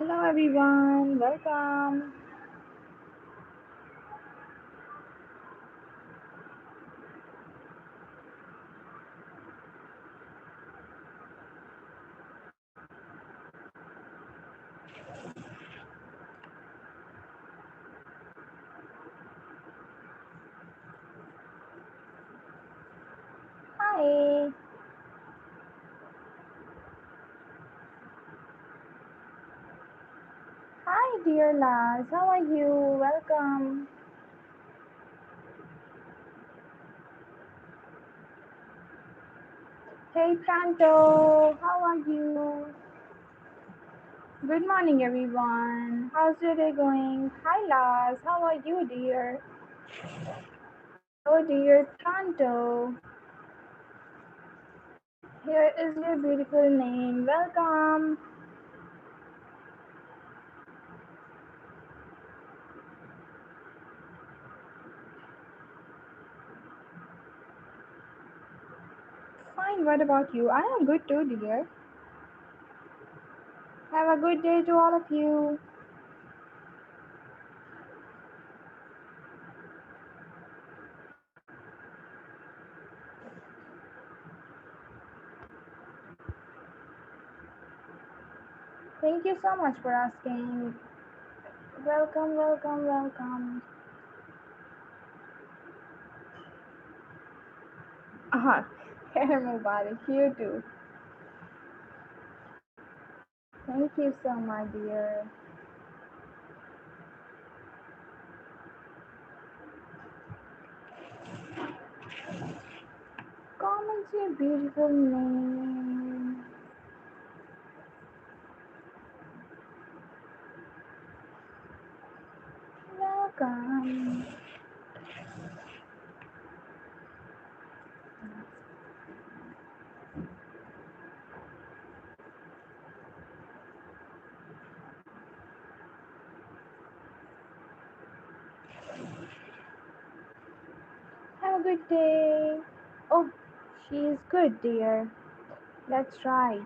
Hello everyone, welcome. Hi. Hi dear Lars, how are you? Welcome. Hey Pranto, how are you? Good morning everyone. How's your day going? Hi Lars, how are you dear? Hello dear Pranto. Here is your beautiful name. Welcome. Fine, what about you? I am good too dear. Have a good day to all of you. Thank you so much for asking. Welcome, welcome, welcome. Ah, Khair Mubarak, you too. Thank you so much, dear. Comments your beautiful name. Welcome. Have a good day. Oh, she is good, dear. That's right.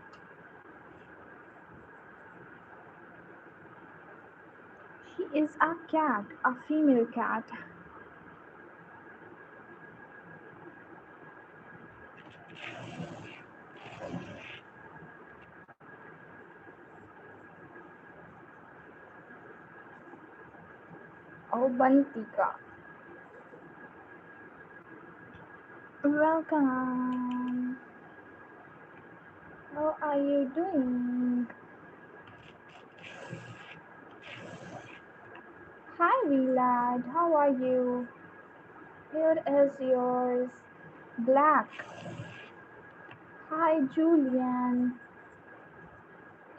She is a cat, a female cat. Oh, Bantika. Welcome. How are you doing? Hi, Vilad. How are you? Here is yours. Black. Hi, Julian.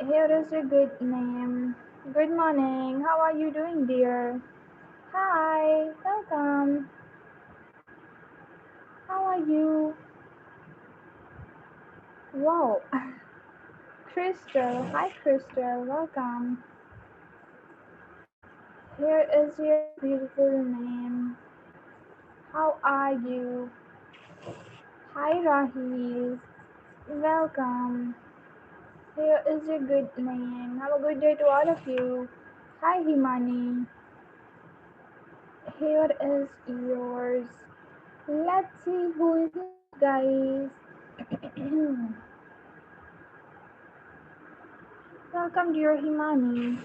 Here is a good name. Good morning. How are you doing, dear? Hi. Welcome. How are you? Wow. Crystal. Hi, Crystal. Welcome. Here is your beautiful name. How are you? Hi, Rahil. Welcome. Here is your good name. Have a good day to all of you. Hi, Himani. Here is yours. Let's see who is next, guys. Welcome, dear Himani.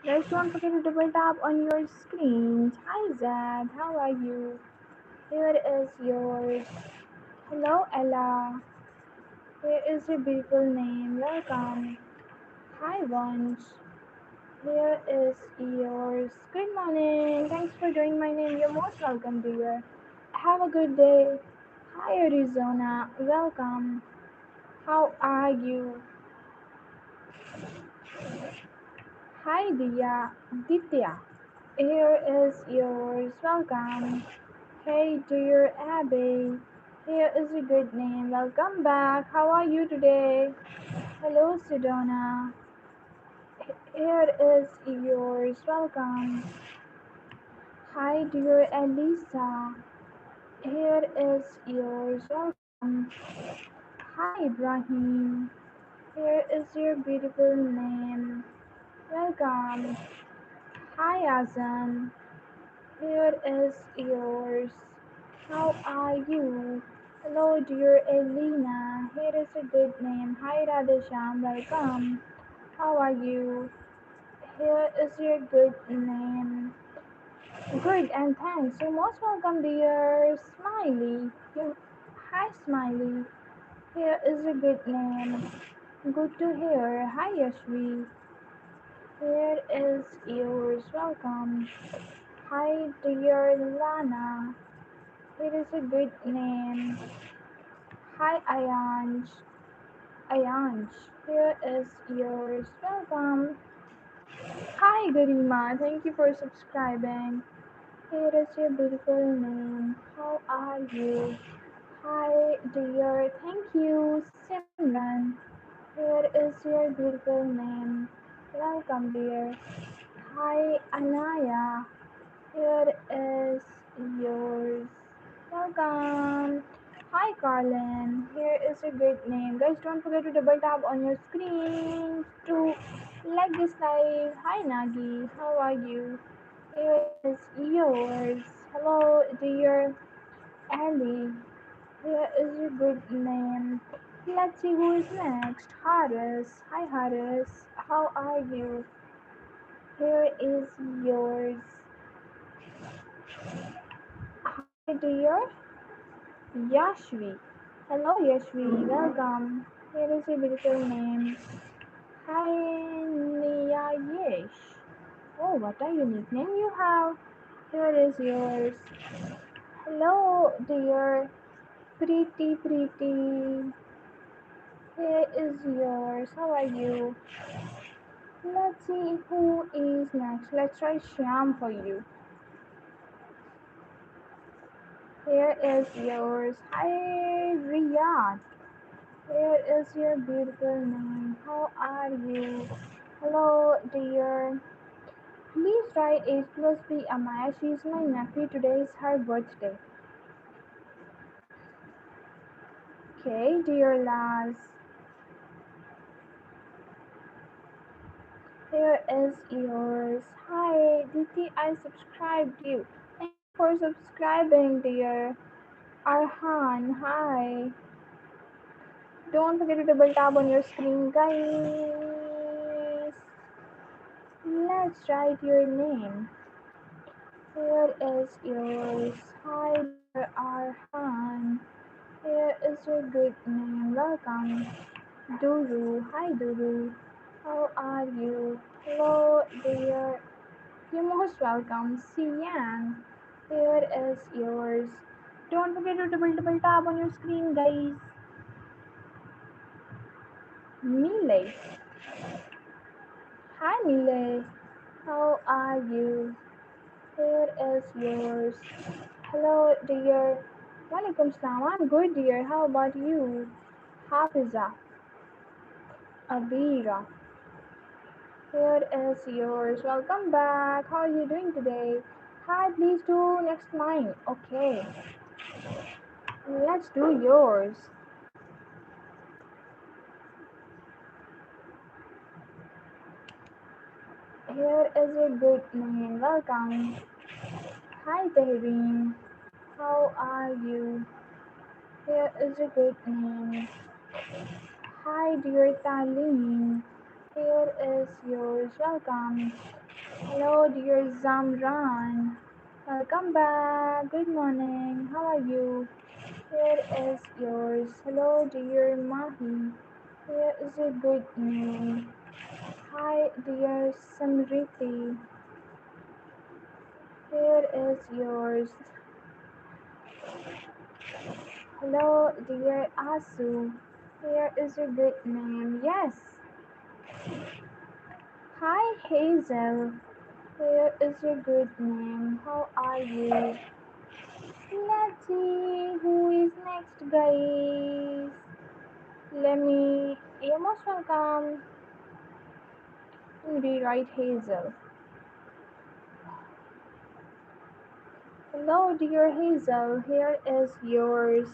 Guys, don't forget to double tap on your screens. Hi, Zad. How are you? Here is yours. Hello, Ella. Here is your beautiful name. Welcome. Hi, Vansh. Here is yours. Good morning. Thanks for joining my name. You're most welcome, dear. Have a good day. Hi, Arizona. Welcome. How are you? Hi, Diya. Ditya. Here is yours. Welcome. Hey, dear Abby. Here is a good name. Welcome back. How are you today? Hello, Sedona. Here is yours. Welcome. Hi, dear Elisa. Here is yours. Welcome. Hi, Ibrahim. Here is your beautiful name. Welcome. Hi, Azam. Here is yours. How are you? Hello, dear Elena. Here is a good name. Hi, Radhesham. Welcome. How are you? Here is your good name. Good, and thanks. You're most welcome, dear Smiley. Hi, Smiley. Here is a good name. Good to hear. Hi, Yashvi. Here is yours. Welcome. Hi, dear Lana. Here is a good name. Hi, Ayanj. Ayanj. Here is yours. Welcome. Hi, Garima. Thank you for subscribing. Here is your beautiful name. How are you? Hi, dear. Thank you, Simran. Here is your beautiful name. Welcome, dear. Hi, Anaya. Here is yours. Welcome. Hi, Carlin. Here is a great name. Guys, don't forget to double tap on your screen to like this live. Hi, Nagi. How are you? Here is yours. Hello, dear Ali. Here is your good name. Let's see who is next. Haris. Hi, Haris. How are you? Here is yours. Hi, dear Yashvi. Hello, Yashvi. Welcome. Here is your beautiful name. Hi, Niyayesh. Oh, what a unique name you have. Here is yours. Hello, dear Pretty Pretty. Here is yours. How are you? Let's see who is next. Let's try Shyam for you. Here is yours. Hi, Riyadh. Here is your beautiful name. How are you? Hello, dear. Please write H plus B Amaya. She's my nephew. Today is her birthday. Okay, dear Laz. Here is yours. Hi, Diti. I subscribed you. Thank you for subscribing, dear. Arhan, hi. Don't forget to double tap on your screen, guys. Let's write your name. Here is yours. Hi, dear Arhan. Here is your good name. Welcome. Duru. Hi, Duru. How are you? Hello, dear. You're most welcome. Sian. Here is yours. Don't forget to double tap on your screen, guys. Mile. Hi, Mile. How are you? Here is yours. Hello, dear. Walaikum salam. I'm good, dear. How about you? Hafiza. Abira. Here is yours. Welcome back. How are you doing today? Hi, please do next mine. Okay. Let's do yours. Here is a good name. Welcome. Hi, Behrin. How are you? Here is a good name. Hi, dear Taleen. Here is yours. Welcome. Hello, dear Zamran. Welcome back. Good morning. How are you? Here is yours. Hello, dear Mahi. Here is a good name. Hi, dear Samriti. Here is yours. Hello, dear Asu. Here is a good name. Yes. Hi, Hazel. Here is a good name. How are you? Let's see who is next, guys. You're most welcome. Let me rewrite Hazel. Hello, dear Hazel. Here is yours.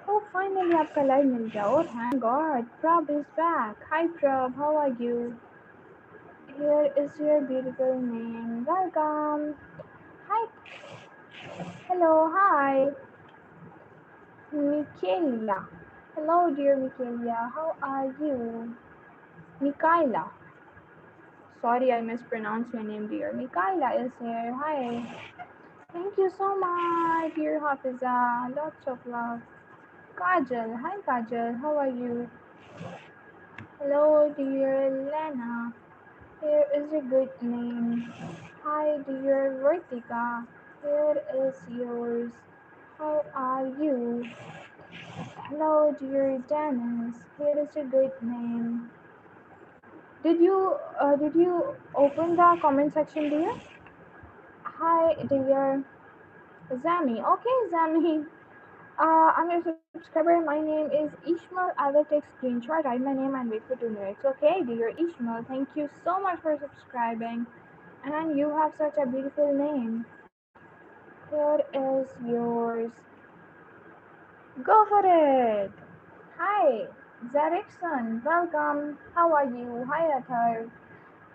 Oh, finally आपका live मिल गया. Oh, thank God. Prab is back. Hi, Prab. How are you? Here is your beautiful name. Welcome. Hi. Hello. Hi. Michaela. Hello, dear Michaela. How are you? Mikaela. Sorry, I mispronounced your name, dear. Mikaela is here. Hi. Thank you so much, dear Hafiza. Lots of love. Kajal. Hi, Kajal. How are you? Hello, dear Lena. Here is a good name. Hi, dear Vertika. Here is yours. How are you? Hello, dear Dennis. Here is a good name. Did you open the comment section, dear? Hi, dear Zami. Okay, Zami. I'm your subscriber. My name is Ishmael. I will take screenshot, write my name, and wait for 2 minutes. Okay, dear Ishmael. Thank you so much for subscribing. And you have such a beautiful name. Here is yours. Go for it. Hi, Zarikson. Welcome. How are you? Hi, Athar.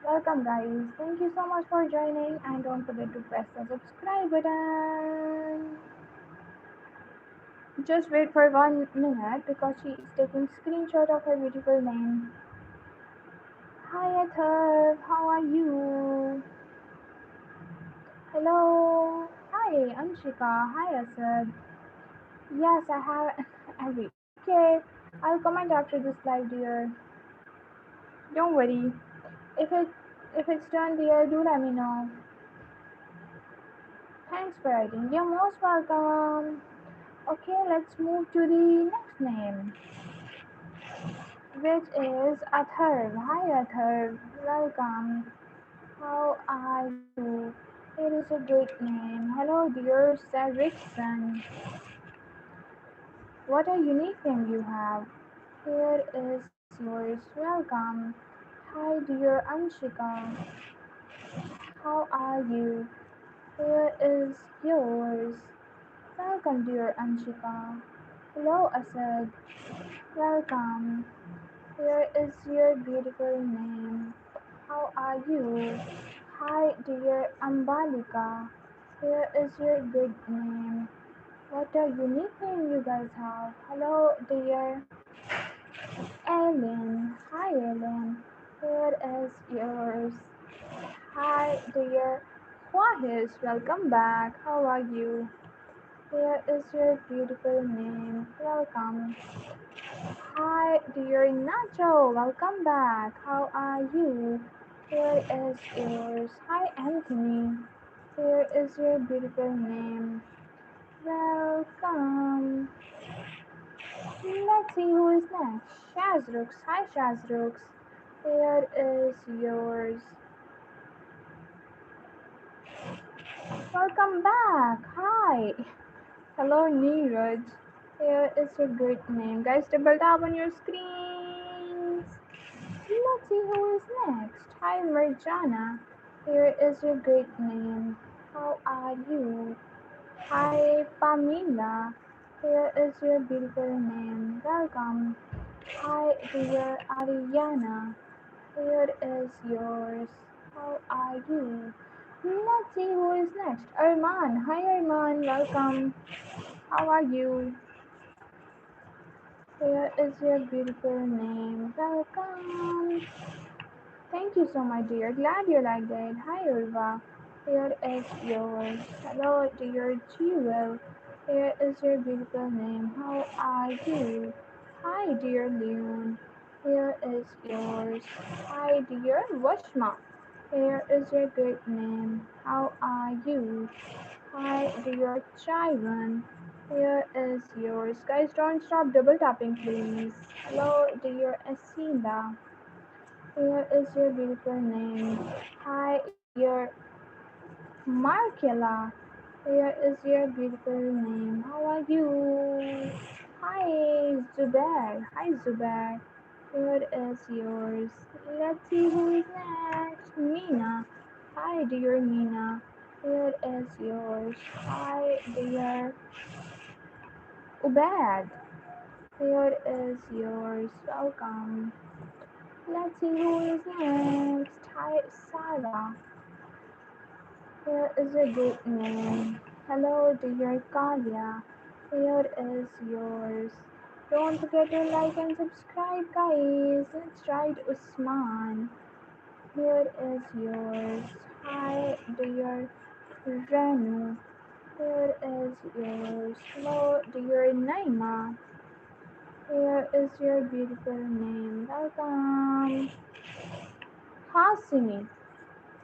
Welcome, guys. Thank you so much for joining, and don't forget to press the subscribe button. Just wait for 1 minute because she is taking screenshot of her beautiful name. Hi, Athar. How are you? Hello. Hi, Anshika. Hi, Asad. Yes, I have every. Okay, I'll comment after this live, dear. Don't worry. If it if it's done, dear, do let me know. Thanks for writing. You're most welcome. Okay, let's move to the next name, which is Atharv. Hi, Atharv. Welcome. How are you? It is a great name. Hello, dear Sarikson. What a unique name you have. Here is yours. Welcome. Hi, dear Anshika. How are you? Here is yours. Welcome, dear Anshika. Hello, Asad. Welcome. Here is your beautiful name. How are you? Hi, dear Ambalika. Here is your good name. What a unique name you guys have. Hello, dear Ellen. Hi, Ellen. Here is yours. Hi, dear Wahis. Welcome back. How are you? Here is your beautiful name. Welcome. Hi, dear Nacho. Welcome back. How are you? Here is yours. Hi, Anthony. Here is your beautiful name. Welcome. Let's see who is next. Shazrooks. Hi, Shazrooks. Here is yours. Welcome back. Hi. Hello, Neeraj. Here is your good name. Guys, double tap on your screens. Let's see who is next. Hi, Marjana. Here is your great name. How are you? Hi, Pamela. Here is your beautiful name. Welcome. Hi, dear Ariana. Here is yours. How are you? Let's see who is next. Arman. Hi, Arman. Welcome. How are you? Here is your beautiful name. Welcome. Thank you so much, dear. Glad you liked it. Hi, Urva. Here is yours. Hello, dear Jewel. Here is your beautiful name. How are you? Hi, dear Leon. Here is yours. Hi, dear Washma. Here is your good name. How are you? Hi, dear Chivan. Here is yours. Guys, don't stop double tapping, please. Hello, dear Asila. Here is your beautiful name. Hi, dear Markela. Here is your beautiful name. How are you? Hi, Zubair. Hi, Zubair. Here is yours. Let's see who is next. Mina. Hi, dear Mina. Here is yours. Hi, dear Ubad. Here is yours. Welcome. Let's see who is next. Hi, Sarah. Here is a good name. Hello, dear Kavya. Here is yours. Don't forget to like and subscribe, guys. Let's write Usman. Here is yours. Hi, dear Renu. Here is yours. Hello, dear Naima. Here is your beautiful name. Welcome. Hasini.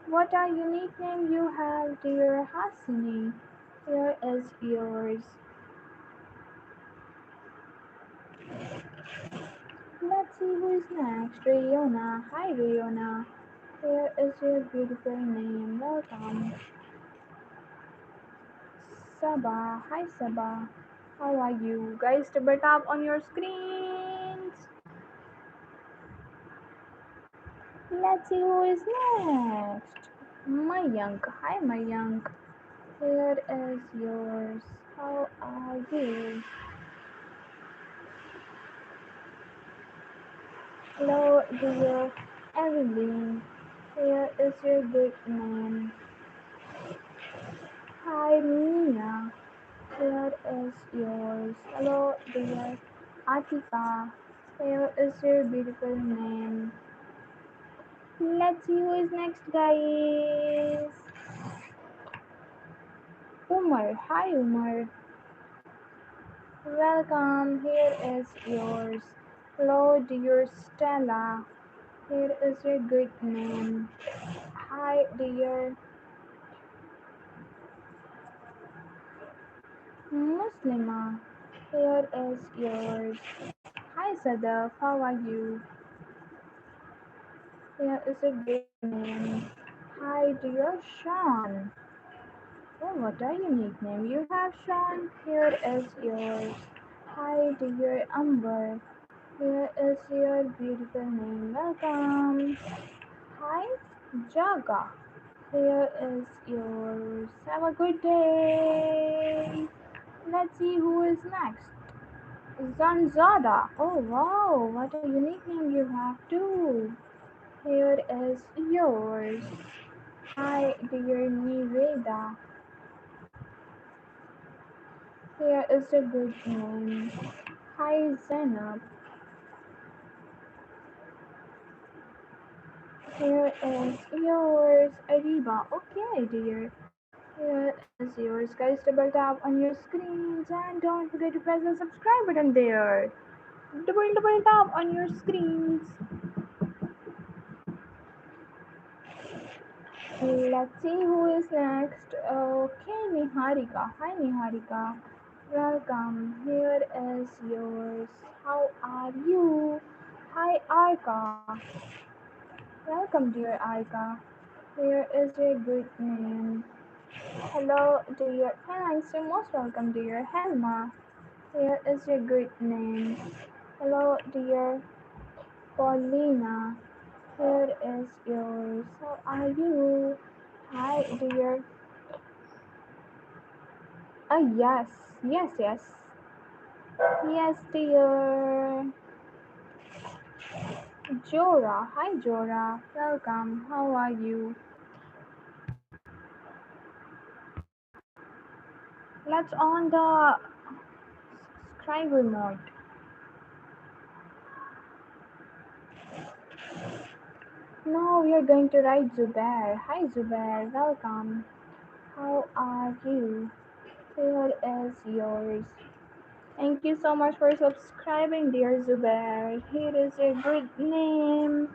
What a unique name you have, dear Hasini. Here is yours. Let's see who is next. Riona. Hi, Riona. Here is your beautiful name. Welcome. Sabah. Hi, Sabah. How are you? Guys, double tap on your screens. Let's see who is next. Mayank. Hi, Mayank. Here is yours. How are you? Hello, dear Evelyn. Here is your good name. Hi, Mia. Here is yours. Hello, dear Atika. Here is your beautiful name. Let's see who is next, guys. Umar. Hi, Umar. Welcome. Here is yours. Hello, dear Stella. Here is your good name. Hi, dear Muslima. Here is yours. Hi, Sadaf. How are you? Here is a great name. Hi, dear Sean. Oh, what a unique name you have, Sean. Here is yours. Hi, dear Amber. Here is your beautiful name. Welcome. Hi, Jaga. Here is yours. Have a good day. Let's see who is next. Zanzada. Oh wow, what a unique name you have too. Here is yours. Hi, dear Niveda. Here is a good name. Hi, Zainab. Here is yours. Ariba. Okay, dear. Here is yours. Guys, double tap on your screens and don't forget to press the subscribe button there. Double tap on your screens. Let's see who is next. Okay, Niharika. Hi, Niharika. Welcome. Here is yours. How are you? Hi, Arka. Welcome, dear Arka. Here is your good name. Hello, dear. Thanks. You're most welcome, dear Helma. Here is your good name. Hello, dear Paulina. Here is yours. How are you? Hi, dear. Yes. Yes, yes. Yes, dear. Jora. Hi, Jora. Welcome. How are you? Let's on the scribble mode. Now we are going to write Zubair. Hi, Zubair. Welcome. How are you? Here is yours. Thank you so much for subscribing, dear Zubair. Here is your good name.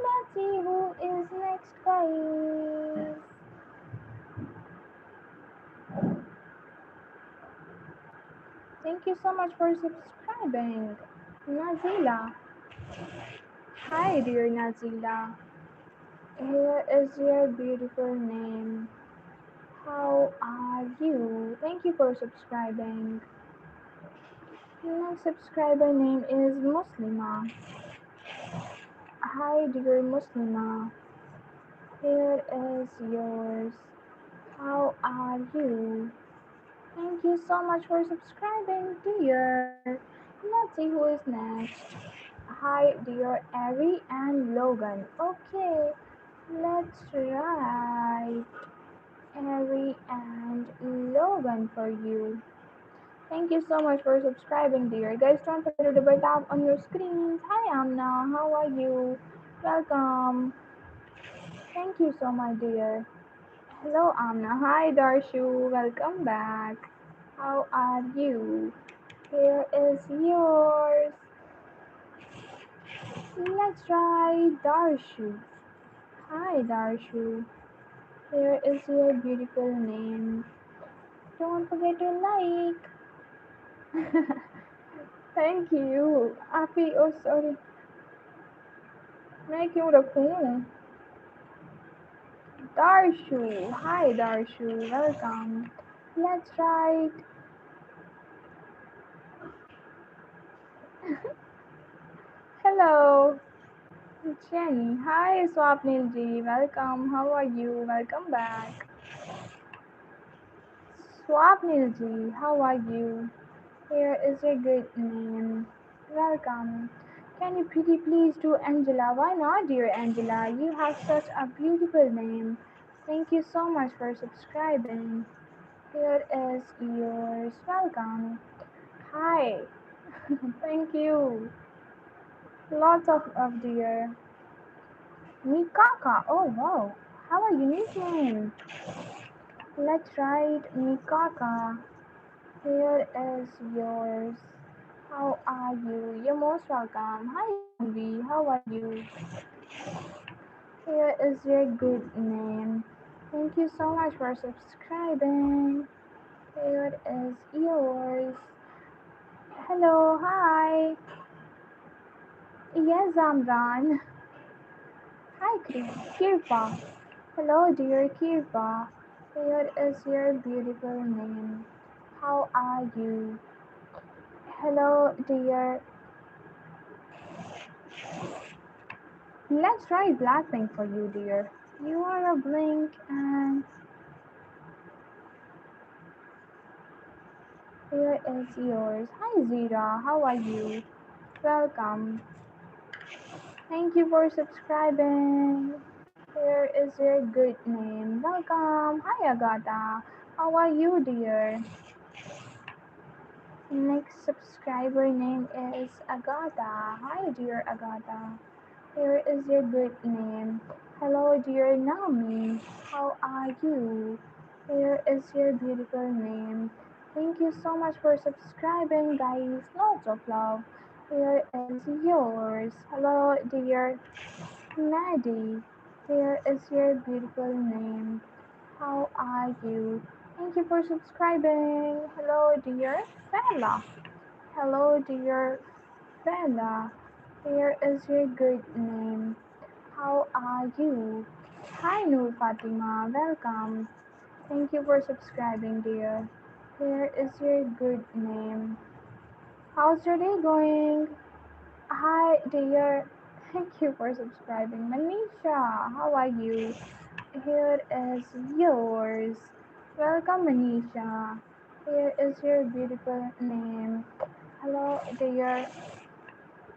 Let's see who is next, guys. Thank you so much for subscribing. Nazila. Hi, dear Nazila. Here is your beautiful name. How are you? Thank you for subscribing. My subscriber name is Muslima. Hi, dear Muslima. Here is yours. How are you? Thank you so much for subscribing, dear. Let's see who is next. Hi, dear Ari and Logan. Okay, let's write Ari and Logan for you. Thank you so much for subscribing, dear. Guys, don't forget to double tap on your screens. Hi, Amna. How are you? Welcome. Thank you so much, dear. Hello, Amna. Hi, Darshu. Welcome back. How are you? Here is yours. Let's try Darshu. Hi, Darshu. Here is your beautiful name. Don't forget to like. Thank you. Api, oh sorry. मैं क्यों रखूं? Darshu. Hi, Darshu. Welcome. Let's write. Hello. Jenny. Hi, Swapnil ji. Welcome. How are you? Welcome back. Swapnil ji. How are you? Here is a good name. Welcome. Can you pretty please do Angela? Why not, dear Angela? You have such a beautiful name. Thank you so much for subscribing. Here is yours. Welcome. Hi. Thank you. Lots of love, dear. Mikaka. Oh, wow. How a unique name. Let's write Mikaka. Here is yours. How are you? You're most welcome. Hi, Tanvi. How are you? Here is your good name. Thank you so much for subscribing. Here is yours. Hello, hi. Yes, Amran. Hi, Kirpa. Hello, dear Kirpa. Here is your beautiful name. How are you? Hello, dear. Let's try Blackpink for you, dear. You are a blink and here is yours. Hi, Zira. How are you? Welcome. Thank you for subscribing. Here is your good name. Welcome. Hi, Agatha. How are you, dear? Next subscriber name is Agatha. Hi, dear Agatha. Here is your good name. Hello, dear Naomi. How are you? Here is your beautiful name. Thank you so much for subscribing, guys. Lots of love. Here is yours. Hello, dear Maddie. Here is your beautiful name. How are you? Thank you for subscribing. Hello, dear Bella. Hello, dear Bella. Here is your good name. How are you? Hi, Noor Fatima. Welcome. Thank you for subscribing, dear. Here is your good name. How's your day going? Hi, dear. Thank you for subscribing. Manisha, how are you? Here is yours. Welcome, Manisha. Here is your beautiful name. Hello, dear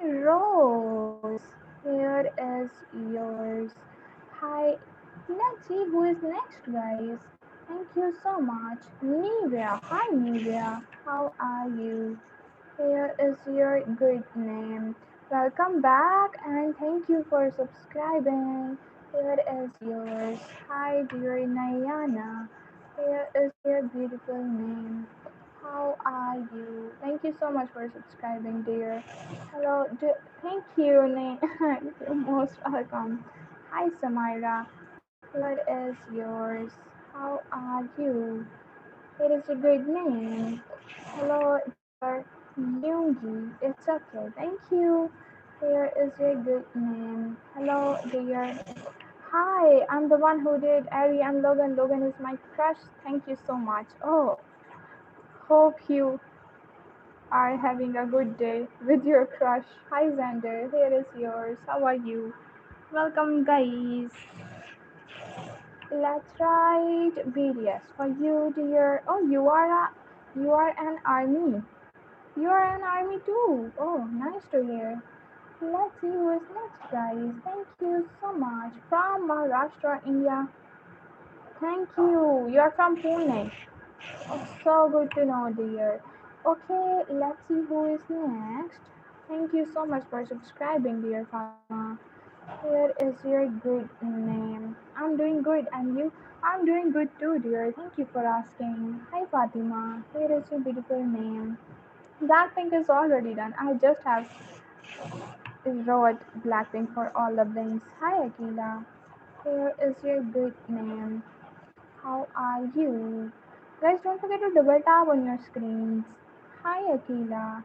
Rose. Here is yours. Hi. Let's see who is next, guys. Thank you so much. Nivea. Hi, Nivea. How are you? Here is your good name. Welcome back and thank you for subscribing. Here is yours. Hi, dear Nayana. Here is your beautiful name. How are you? Thank you so much for subscribing, dear. Hello, thank you, You're most welcome. Hi, Samira. Here is yours. How are you? It is a good name. Hello, dear Yoongi. It's okay. Thank you. Here is a good name. Hello, dear. Hi, I'm the one who did Ari and Logan. Logan is my crush. Thank you so much. Oh, hope you are having a good day with your crush. Hi, Xander. Here is yours. How are you? Welcome, guys. Let's write BDS for you, dear. Oh, you are an army. You are an army too. Oh, nice to hear. Let's see who is next, guys. Thank you so much. From Maharashtra, India. Thank you. You're from Pune. Oh, so good to know, dear. Okay, let's see who is next. Thank you so much for subscribing, dear Fatima. Here is your good name. I'm doing good, and you? I'm doing good too, dear. Thank you for asking. Hi, Fatima. Here is your beautiful name. Blackpink is already done. I just have wrote Blackpink for all the blinks. Hi, Akila. Here is your good name. How are you? Guys, don't forget to double tap on your screens. Hi, Akila.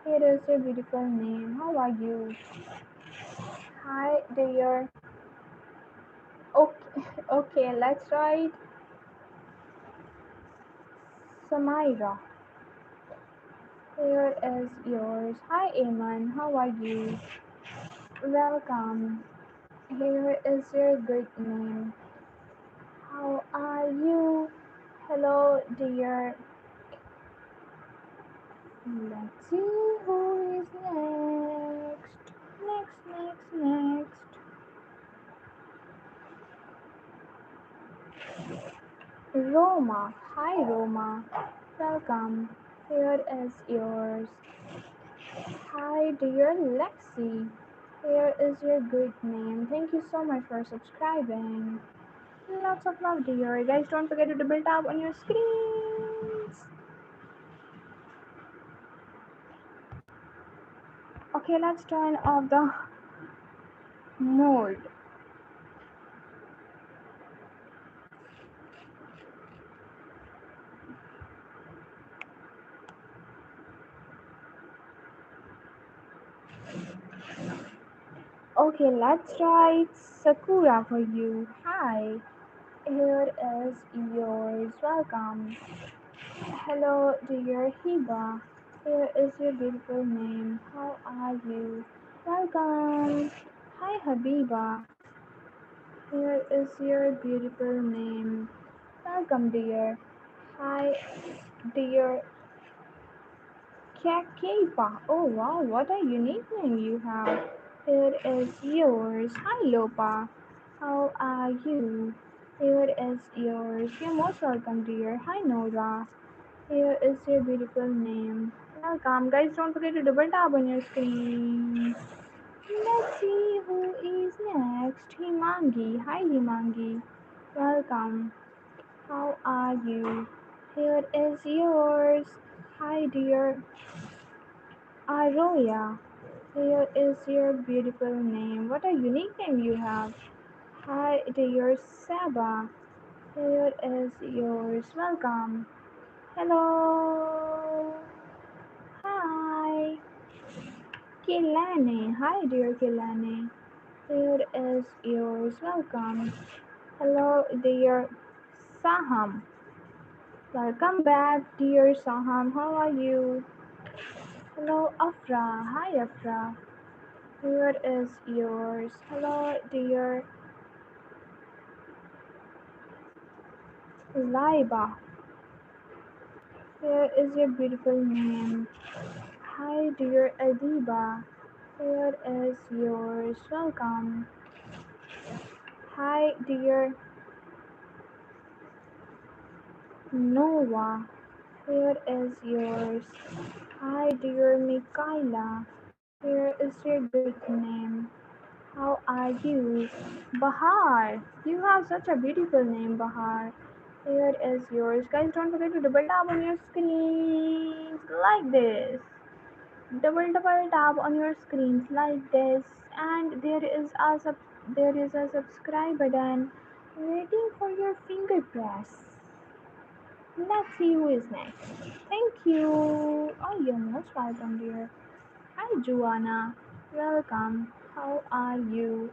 Here is your beautiful name. How are you? Hi, dear. Okay, okay, let's write Samaira. Here is yours. Hi, Aman. How are you? Welcome. Here is your good name. How are you? Hello, dear. Let's see who is next. Next. Roma. Hi, Roma. Welcome. Here is yours. Hi, dear Lexi. Here is your good name. Thank you so much for subscribing. Lots of love, dear. Guys, don't forget to double tap on your screens. Okay, let's turn off the mode. Okay, let's write Sakura for you. Hi, here is yours. Welcome. Hello, dear Hiba. Here is your beautiful name. How are you? Welcome. Hi, Habiba. Here is your beautiful name. Welcome, dear. Hi, dear Kakepa. Oh, wow, what a unique name you have. Here is yours. Hi, Lopa. How are you? Here is yours. You're most welcome, dear. Hi, Nora. Here is your beautiful name. Welcome. Guys, don't forget to double tap on your screen. Let's see who is next. Himangi. Hi, Himangi. Welcome. How are you? Here is yours. Hi, dear Aroya. Here is your beautiful name. What a unique name you have. Hi, dear Saba. Here is yours. Welcome. Hello. Hi. Kilane. Hi, dear Kilane. Here is yours. Welcome. Hello, dear Saham. Welcome back, dear Saham. How are you? Hello, Afra. Hi, Afra. Here is yours. Hello, dear Laiba. Here is your beautiful name. Hi, dear Adiba. Here is yours. Welcome. Hi, dear Noah. Here is yours. Hi, dear Mikaela. Here is your good name. How are you? Bahar. You have such a beautiful name, Bahar. Here is yours. Guys, don't forget to double tap on your screens like this. Double tap on your screens like this. And there is a subscribe button waiting for your finger press. Let's see who is next. Thank you. Oh, you're most welcome, dear. Hi, Joanna. Welcome. How are you?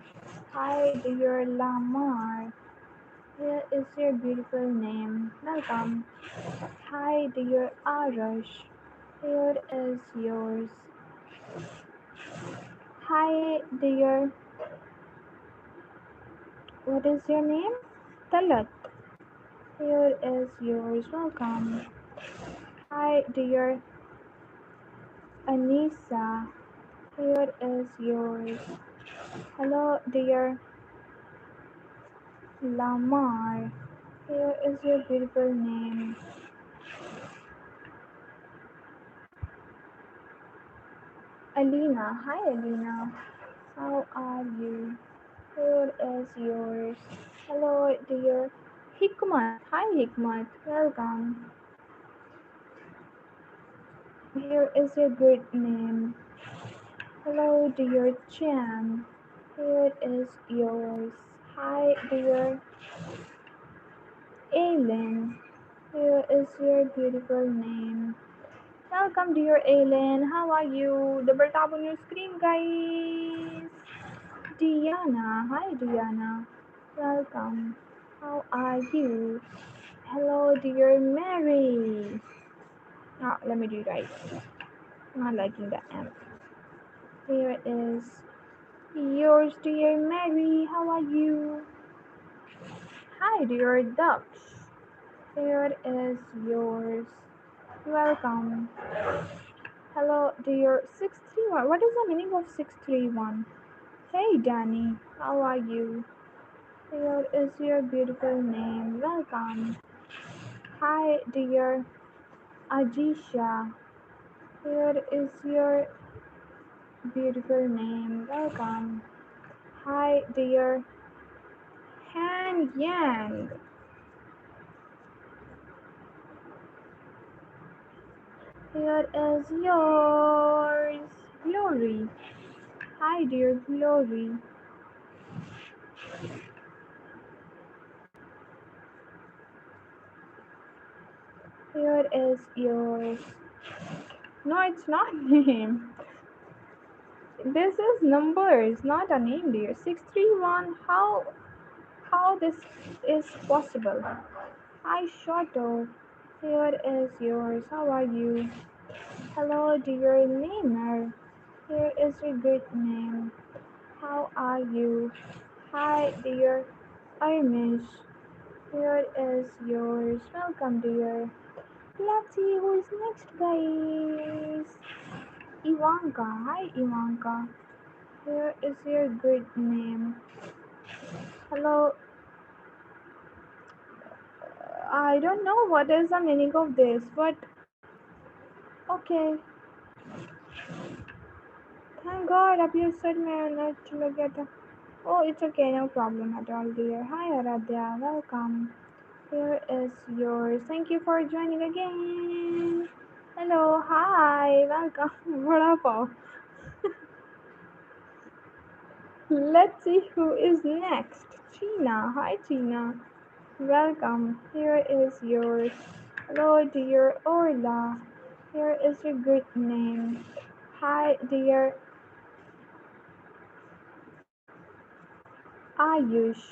Hi, dear Lamar. Here is your beautiful name. Welcome. Hi, dear Arash. Here is yours. Hi, dear. What is your name? Talat. Here is yours. Welcome. Hi, dear Anissa. Here is yours. Hello, dear Lamar. Here is your beautiful name. Alina. Hi, Alina. How are you? Here is yours. Hello, dear Hikmat. Hi, Hikmat. Welcome. Here is your good name. Hello, dear Chan. Here is yours. Hi, dear Aileen. Here is your beautiful name. Welcome, dear Aileen. How are you? Double tap on your screen, guys. Diana. Hi, Diana. Welcome. How are you? Hello, dear Mary. Ah, let me do it right. Not liking the M. Here is yours, dear Mary. How are you? Hi, dear Ducks. Here is yours. Welcome. Hello, dear 631. What is the meaning of 631? Hey, Danny. How are you? Here is your beautiful name. Welcome. Hi, dear Ajisha. Here is your beautiful name. Welcome. Hi, dear Han Yang. Here is yours. Glory. Hi, dear Glory. Here is yours. No, it's not name. This is numbers, not a name, dear. 631. How this is possible? Hi, Shoto. Here is yours. How are you? Hello, dear Neymar. Here is your good name. How are you? Hi, dear Amish. Here is yours. Welcome, dear. Let's see who is next, guys. Ivanka. Hi, Ivanka. Here is your good name. Hello. I don't know what is the meaning of this, but okay. Thank God, appears said not to look at the. Oh, it's okay, no problem at all, dear. Hi, Aradhya. Welcome. Here is yours. Thank you for joining again. Hello, hi, welcome. Vada pav. Let's see who is next. China. Hi, China. Welcome. Here is yours. Hello, dear Orla. Here is your good name. Hi, dear Ayush.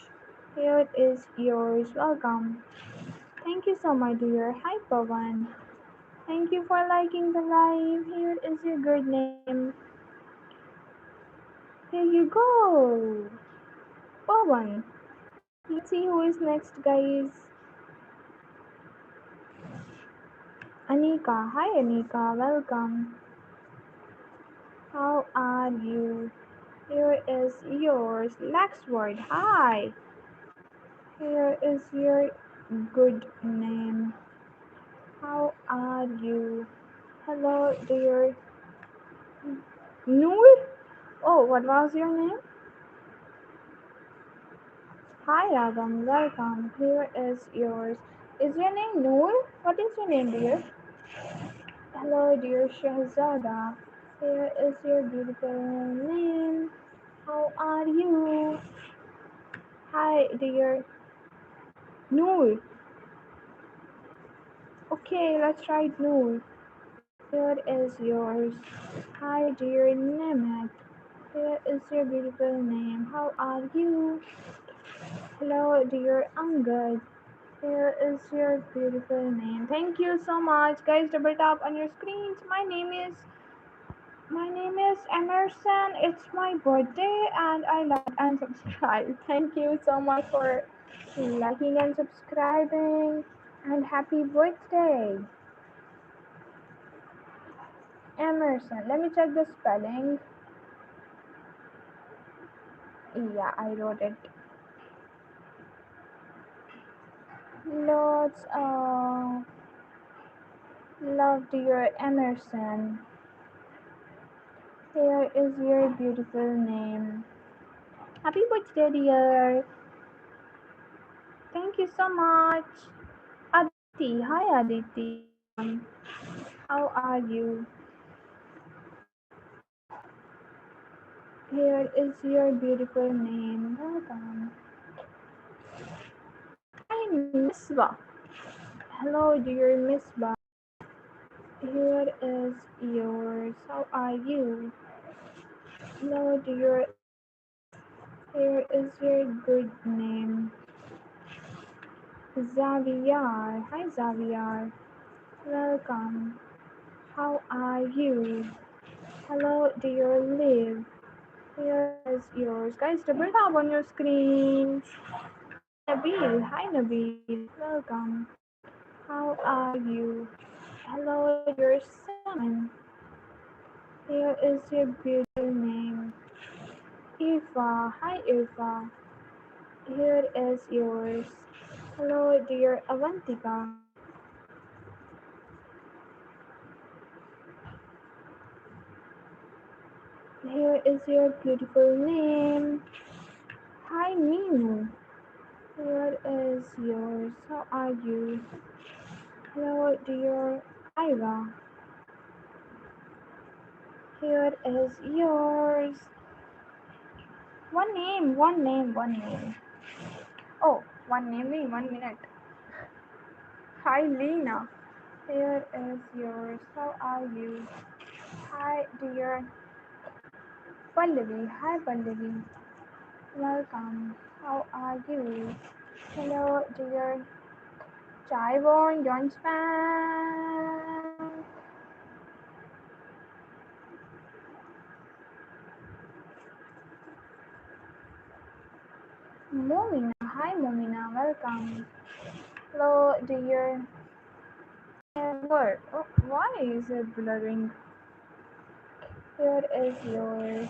Here is yours. Welcome. Thank you so much, dear. Hi, Pawan. Thank you for liking the live. Here is your good name. Here you go. Pawan. Let's see who is next, guys. Anika. Hi, Anika. Welcome. How are you? Here is yours. Laxword. Hi. Here is your good name. How are you? Hello, dear Noor. Oh, what was your name? Hi, Ragam. Welcome. Here is yours. Is your name Noor? What is your name, dear? Hello, dear Shahzada. Here is your beautiful name. How are you? Hi, dear Noor. Okay, let's try Noor. Here is yours. Hi, dear Nemet. Here is your beautiful name. How are you? Hello, dear Angad. Here is your beautiful name. Thank you so much, guys. Double tap on your screens. My name is Emerson. It's my birthday, and I like and subscribe. Thank you so much for liking and subscribing. And happy birthday, Emerson. Let me check the spelling. Yeah, I wrote it. Lots of love, dear Emerson. Here is your beautiful name. Happy birthday, dear. Thank you so much. Aditi. Hi, Aditi. Welcome. How are you? Here is your beautiful name. Welcome. Hi, Misbah. Hello, dear Misbah. Here is yours. How are you? Hello, dear. Here is your good name. Xavier. Hi, Xavier. Welcome. How are you? Hello, dear Liv. Here is yours. Guys, double tap on your screens. Nabil. Hi, Nabil. Welcome. How are you? Hello, dear Simon. Here is your beautiful name. Eva. Hi, Eva. Here is yours. Hello, dear Avantika. Here is your beautiful name. Hi, Minu. Here is yours. How are you? Hello, dear Ira. Here is yours. One name, one name, one name. Oh, one name, नहीं, 1 minute. Hi, Lena. Here is yours. How are you? Hi, dear Pallavi. Hi, Pallavi. Welcome. How are you? Hello, dear Chaiwon Johnspam. Momina. Hi, Momina. Welcome. Hello, dear Amber. Oh, why is it blurring? Here is yours.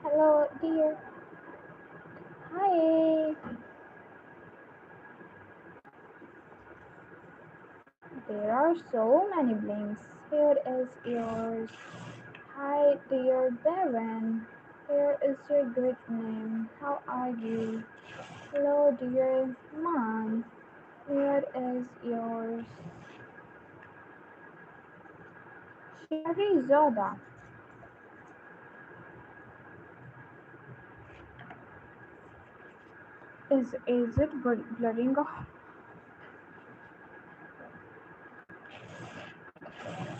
Hello, dear. Hi. There are so many blinks. Here is yours. Hi, dear Baron. Here is your good name. How are you? Hello, dear Man. Here is yours. Sherry Zoda. Is it blurring off?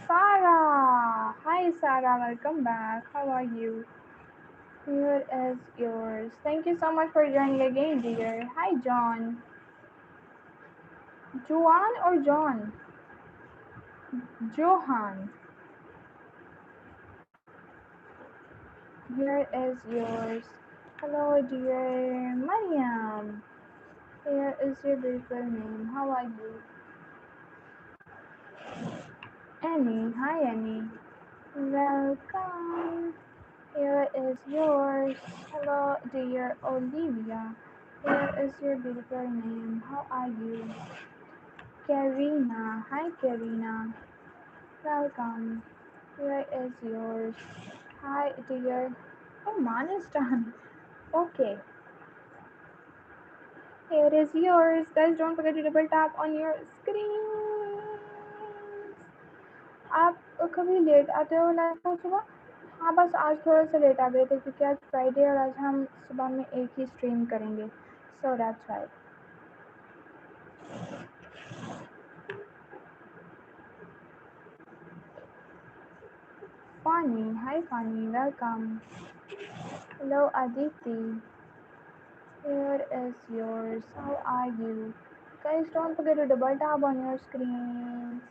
Sarah. Hi, Sarah. Welcome back. How are you? Here is yours. Thank you so much for joining again, dear. Hi, John. Juan or John? Johan. Here is yours. Hello, dear Mariam. Here is your beautiful name. How are you? Annie. Hi, Annie. Welcome. Here is yours. Hello, dear Olivia. Here is your beautiful name. How are you? Karina. Hi, Karina. Welcome. Here is yours. Hi, dear. Oh, man is done. Okay. Here is yours. Guys, don't forget to double tap on your screens. आप कभी late आते हो live पर सुबह? हाँ, बस आज थोड़ा सा लेट आ गए थे क्योंकि आज फ्राइडे और आज हम सुबह में एक ही स्ट्रीम करेंगे. So that's why. Fani. Hi, Fani. Welcome. Hello, Aditi. Here is yours. How are you? Guys, don't forget to double tap on your screens.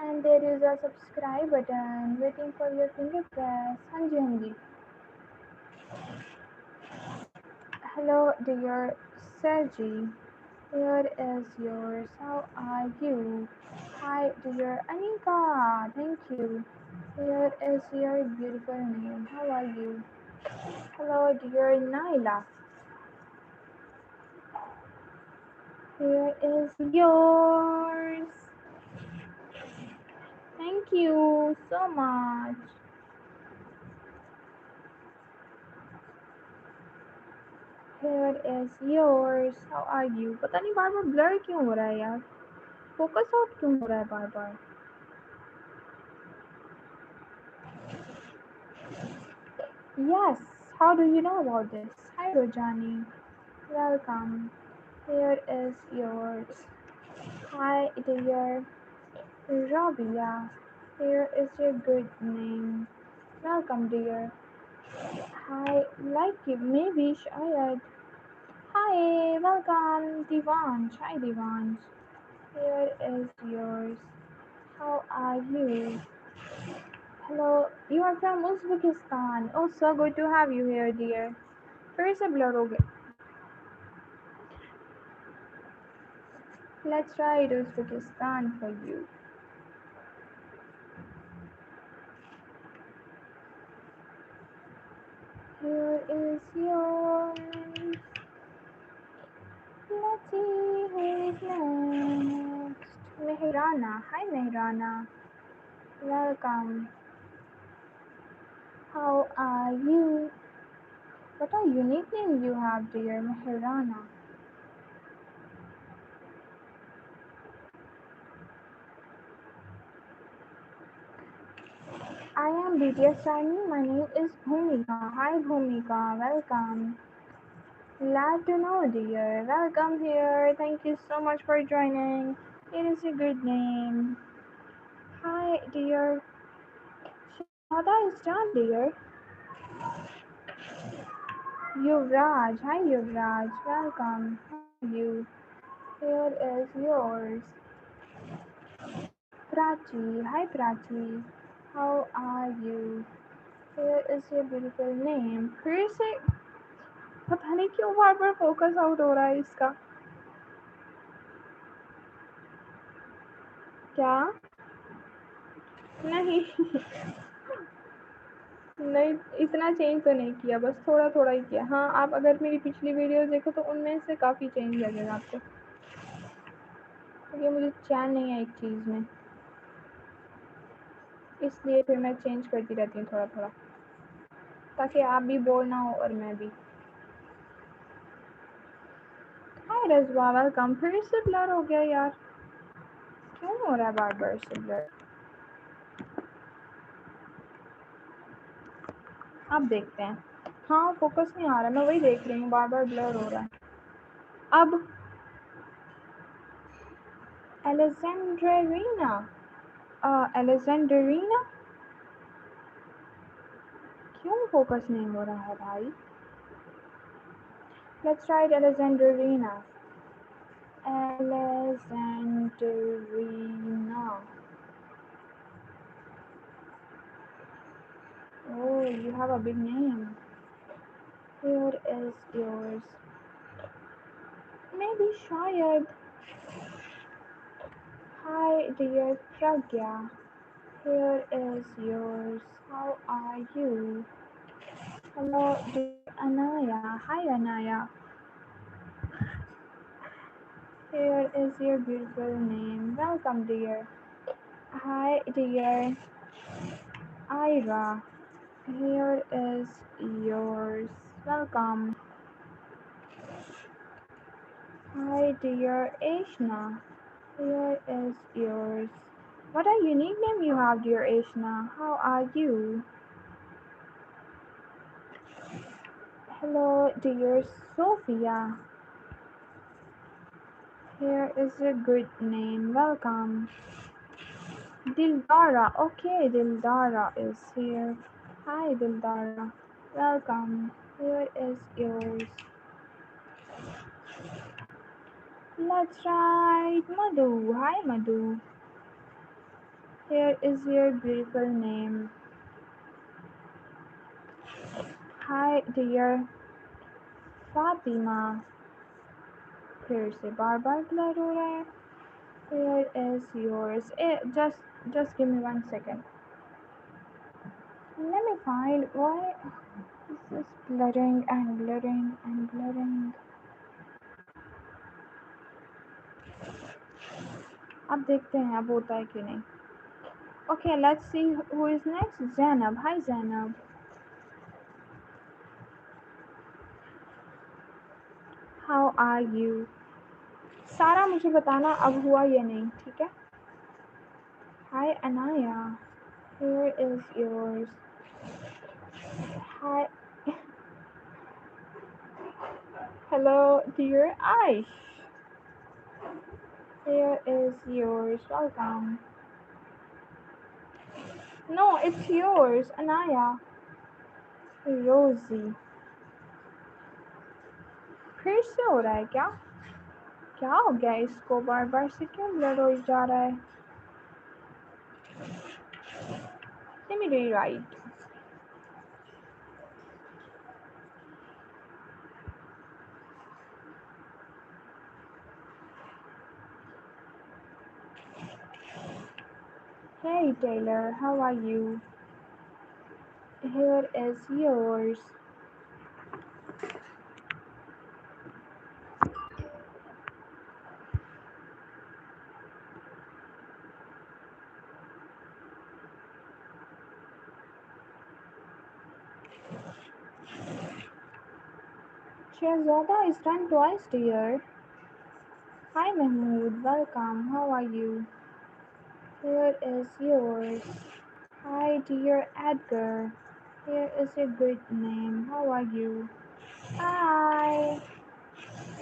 And there is a subscribe button waiting for your finger press. Hanji, hanji. Hello, dear Sergi. Here is yours. How are you? Hi, dear Anika. Thank you. Here is your beautiful name. How are you? Hello, dear Naila. Here is yours. Thank you so much. Here is yours. How are you? पता नहीं बार बार blur क्यों हो रहा है यार. Focus out क्यों हो रहा है बार बार. Yes. How do you know about this? Hi Rojani. Welcome. Here is yours. Hi dear Rabia. Here is your good name. Welcome dear. Hi, like you, maybe Shayad. Hi, welcome Divansh. Hi Divansh. Here is yours. How are you? Hello, you are from Uzbekistan. Oh, so good to have you here, dear. फिर से blur हो गए. Let's try Uzbekistan for you. Here is yours. Let's see who is next. Mehrana. Hi, Mehrana. Welcome. How are you? What a unique name you have, dear Mehrana. I am BTS Shiny. My name is Bhumika. Hi, Bhumika. Welcome. Glad to know, dear. Welcome here. Thank you so much for joining. It is a good name. Hi, dear. Shada is done, dear. Yuvraj. Hi, Yuvraj. Welcome. How are you? Here is yours. Prachi. Hi, Prachi. How are you? Here is your beautiful name. फिर से पता नहीं क्यों बार बार focus out हो रहा है इसका. क्या? नहीं. नहीं, इतना चेंज तो नहीं किया, बस थोड़ा थोड़ा ही किया. हाँ, आप अगर मेरी पिछली वीडियोस देखो तो उनमें से काफ़ी चेंज लगेगा आपको, क्योंकि मुझे चैन नहीं है एक चीज़ में, इसलिए फिर मैं चेंज करती रहती हूँ थोड़ा थोड़ा, ताकि आप भी बोर ना हो और मैं भी. हाय रजवा, वेलकम. फिर से ब्लर हो गया यार, क्यों हो रहा है बार बार से ब्लर. अब देखते हैं. हाँ, फोकस नहीं आ रहा, मैं वही देख रही हूँ, बार बार ब्लर हो रहा है. अब एलेक्जेंड्रेरिना. एलेक्जेंड्रेरिना, क्यों फोकस नहीं हो रहा है भाई. Let's try Alexandrina. Alexandrina. Oh, you have a big name. Here is yours. Maybe Shayad. Hi, dear Pragya. Here is yours. How are you? Hello, dear Anaya. Hi, Anaya. Here is your beautiful name. Welcome, dear. Hi, dear Ira. Here is yours. Welcome. Hi, dear Ashna. Here is yours. What a unique name you have, dear Ashna. How are you? Hello, dear Sophia. Here is a good name. Welcome. Dildara. Okay, Dildara is here. Hi, Dildara. Welcome. Here is yours. Let's try Madhu. Hi, Madhu. Here is your beautiful name. Hi, dear Fatima. फिर से बार बार blur हो रहा है. Here is yours. Just give me 1 second. Let me find why. This is blurring and blurring and blurring. अब देखते हैं अब होता है कि नहीं. Okay, let's see who is next. Zainab. Hi Zainab. How are you? सारा मुझे बताना अब हुआ या नहीं, ठीक है? Hi Anaya. Here is yours. Hi. Hello dear Aish. Here is yours. Welcome. No, it's yours, Anaya. Rosie. फिर से हो रहा है क्या? क्या हो गया इसको? बार बार से क्यों ब्लर हो जा रहा है? Let me rewrite. Hey Taylor, how are you? Here is yours. Shahzada is done twice, dear. Hi Mahmood, welcome. How are you? Here is yours. Hi dear Edgar. Here is a good name. How are you? Hi.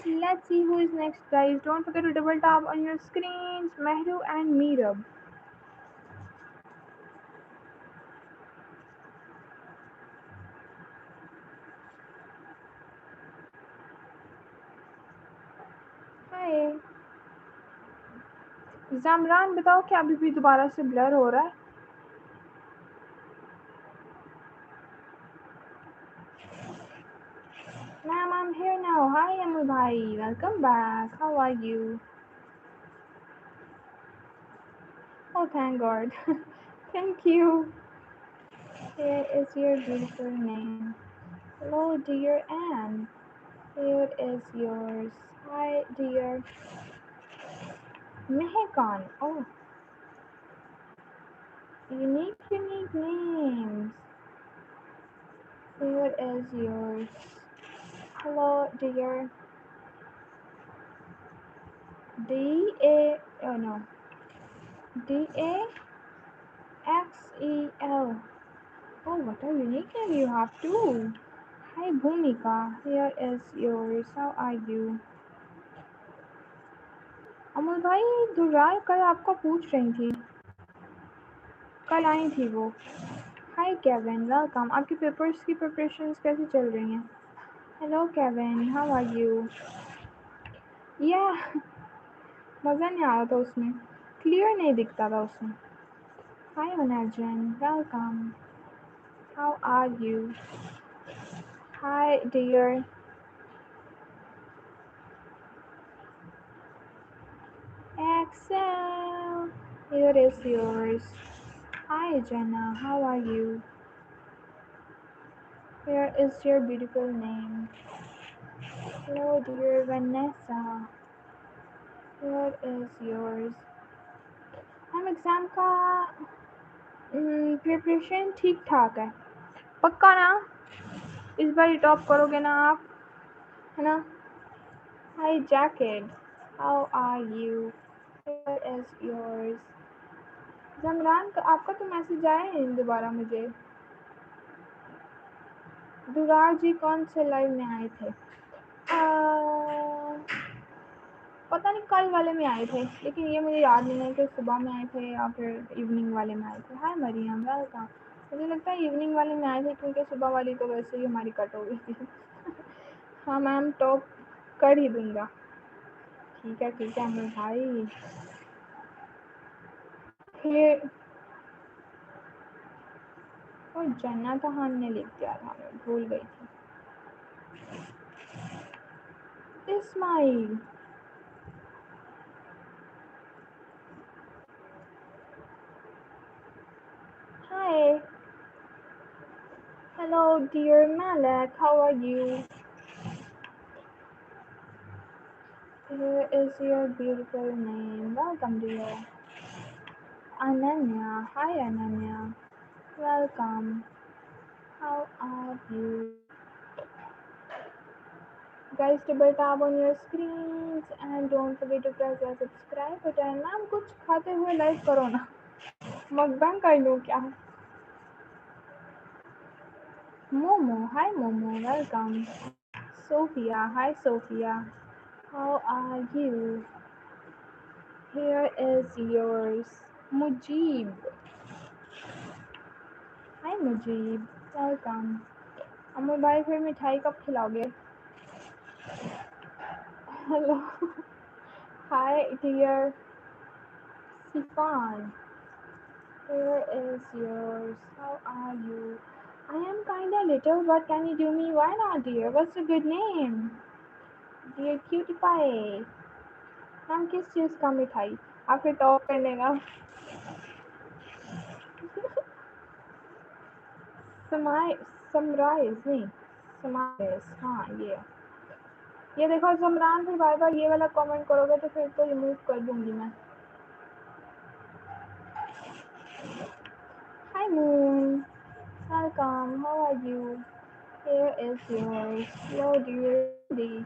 Let's see who is next, guys. Don't forget to double tap on your screens. Mehru and Meerab. Hi. Zamran, बताओ क्या अभी भी दोबारा से blur हो रहा है? Ma'am, I'm here now. Hi, Amul Bhai. Welcome back. How are you? Oh, thank God. Thank you. Here is your beautiful name. Hello, dear Anne. Here is yours. Hi, dear Mehekan. Oh, unique names. Here is yours. Hello, dear D-A, oh no, D-A-X-E-L. Oh, what a unique name you have too. Hi, Bhumika. Here is yours. How are you? Amol भाई दुर्राल कल आपको पूछ रही थी, कल आई थी वो. Hi Kevin, welcome. आपके पेपर्स की प्रिपरेशंस कैसी चल रही हैं? Hello Kevin, how are you? या मज़ा नहीं आ रहा था उसमें, क्लियर नहीं दिखता था उसमें. हाय अनाजन, welcome. How are you? Hi dear. Excel. Here is yours. Hi Jenna, how are you? Here is your beautiful name. Hello dear Vanessa. Here is yours. हम एग्ज़ाम का प्रिपरेशन ठीक ठाक है. पक्का ना? इस बार ही टॉप करोगे ना आप, है ना? Hi Jacket, how are you? Here is yours. जमरान आपका तो मैसेज आया है दोबारा मुझे. दुरार जी कौन से लाइव में आए थे? पता नहीं कल वाले में आए थे, लेकिन ये मुझे याद नहीं है कि सुबह में आए थे या फिर इवनिंग वाले में आए थे. हाय मरियम, वेलकम. मुझे लगता है इवनिंग वाले में आए थे क्योंकि सुबह वाली तो वैसे ही हमारी कट हो गई थी. हाँ मैम, टॉप कर ही दूंगा. ठीक है अमर भाई. फिर वो जन्नत खान ने लिख दिया था, मैं भूल गई थी. इस्माइल, हाय. Hello, dear Malak. How are you? Here is your beautiful name. Welcome, dear. Ananya. Hi, Ananya. Welcome. How are you? Guys, double tap on your screens and don't forget to press the subscribe button. Ma'am कुछ खाते हुए live करो ना, mukbang कर लूँ क्या? Momo, hi Momo, welcome. Sophia, hi Sophia. How are you? Here is yours. Mujib. Hi Mujib, welcome. अमर भाई फिर मिठाई कब खिलाओगे? Hello. Hi dear Sifan. Here is yours. How are you? I am kinda little, but can you do me? Why not, dear? What's a good name? Dear cutie pie. हम किस चीज़ का मिठाई? आपके टॉप करने का? समराइज नहीं, समाइज, हाँ ये देखो जमरान भी बार बार ये वाला कमेंट करोगे तो फिर तो रिमूव कर दूंगी मैं. Hi Moon, welcome. How are you? Here is yours. Hello dear Cindy.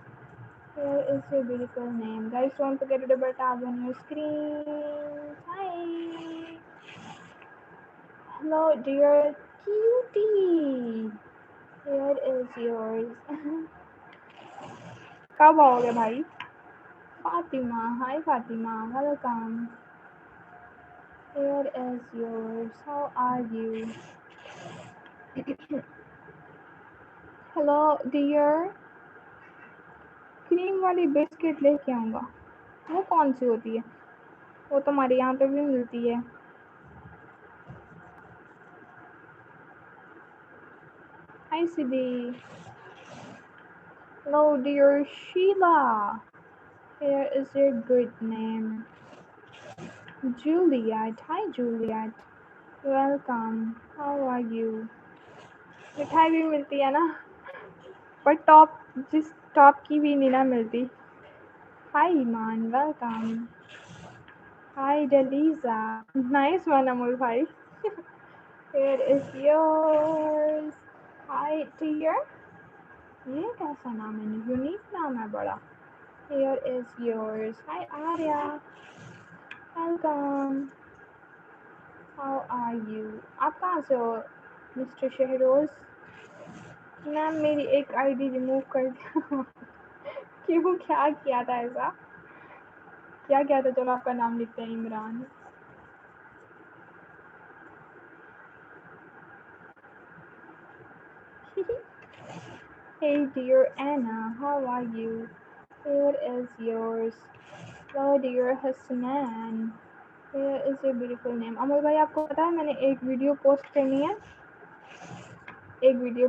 Here is your beautiful name. Guys, don't forget to double tap on your screen. Hi. Hello dear cutie. Here is yours. कब आओगे भाई? Fatima. Hi Fatima. Welcome. Here is yours. How are you? Hello dear. Cream वाली biscuit लेके आऊँगा. वो कौन सी होती है? वो तो हमारे यहाँ पे भी मिलती है. Hi Siddhi. Hello dear Sheila. Here is your good name. Juliet. Hi Juliet. Welcome. How are you? मिठाई भी मिलती है ना, पर जिस टॉप की भी नहीं ना मिलती. Hi Iman. Welcome. Hi Deliza. Nice one Amul bhai. Here is yours. Hi dear. ये कैसा नाम है? यूनिक नाम है बड़ा. Here is yours. Hi Arya. Welcome. How are you? आप कहाँ से हो मिस्टर शहरोज? मैम मेरी एक आईडी रिमूव कर दिया. क्यों, क्या किया था ऐसा? क्या किया था? चलो आपका नाम लिखते हैं, Imran. Hey dear Anna, how are you? Here is yours. Hello dear Hassan. Here is your beautiful name. अमर भाई आपको पता है मैंने एक वीडियो पोस्ट करनी है. मैंने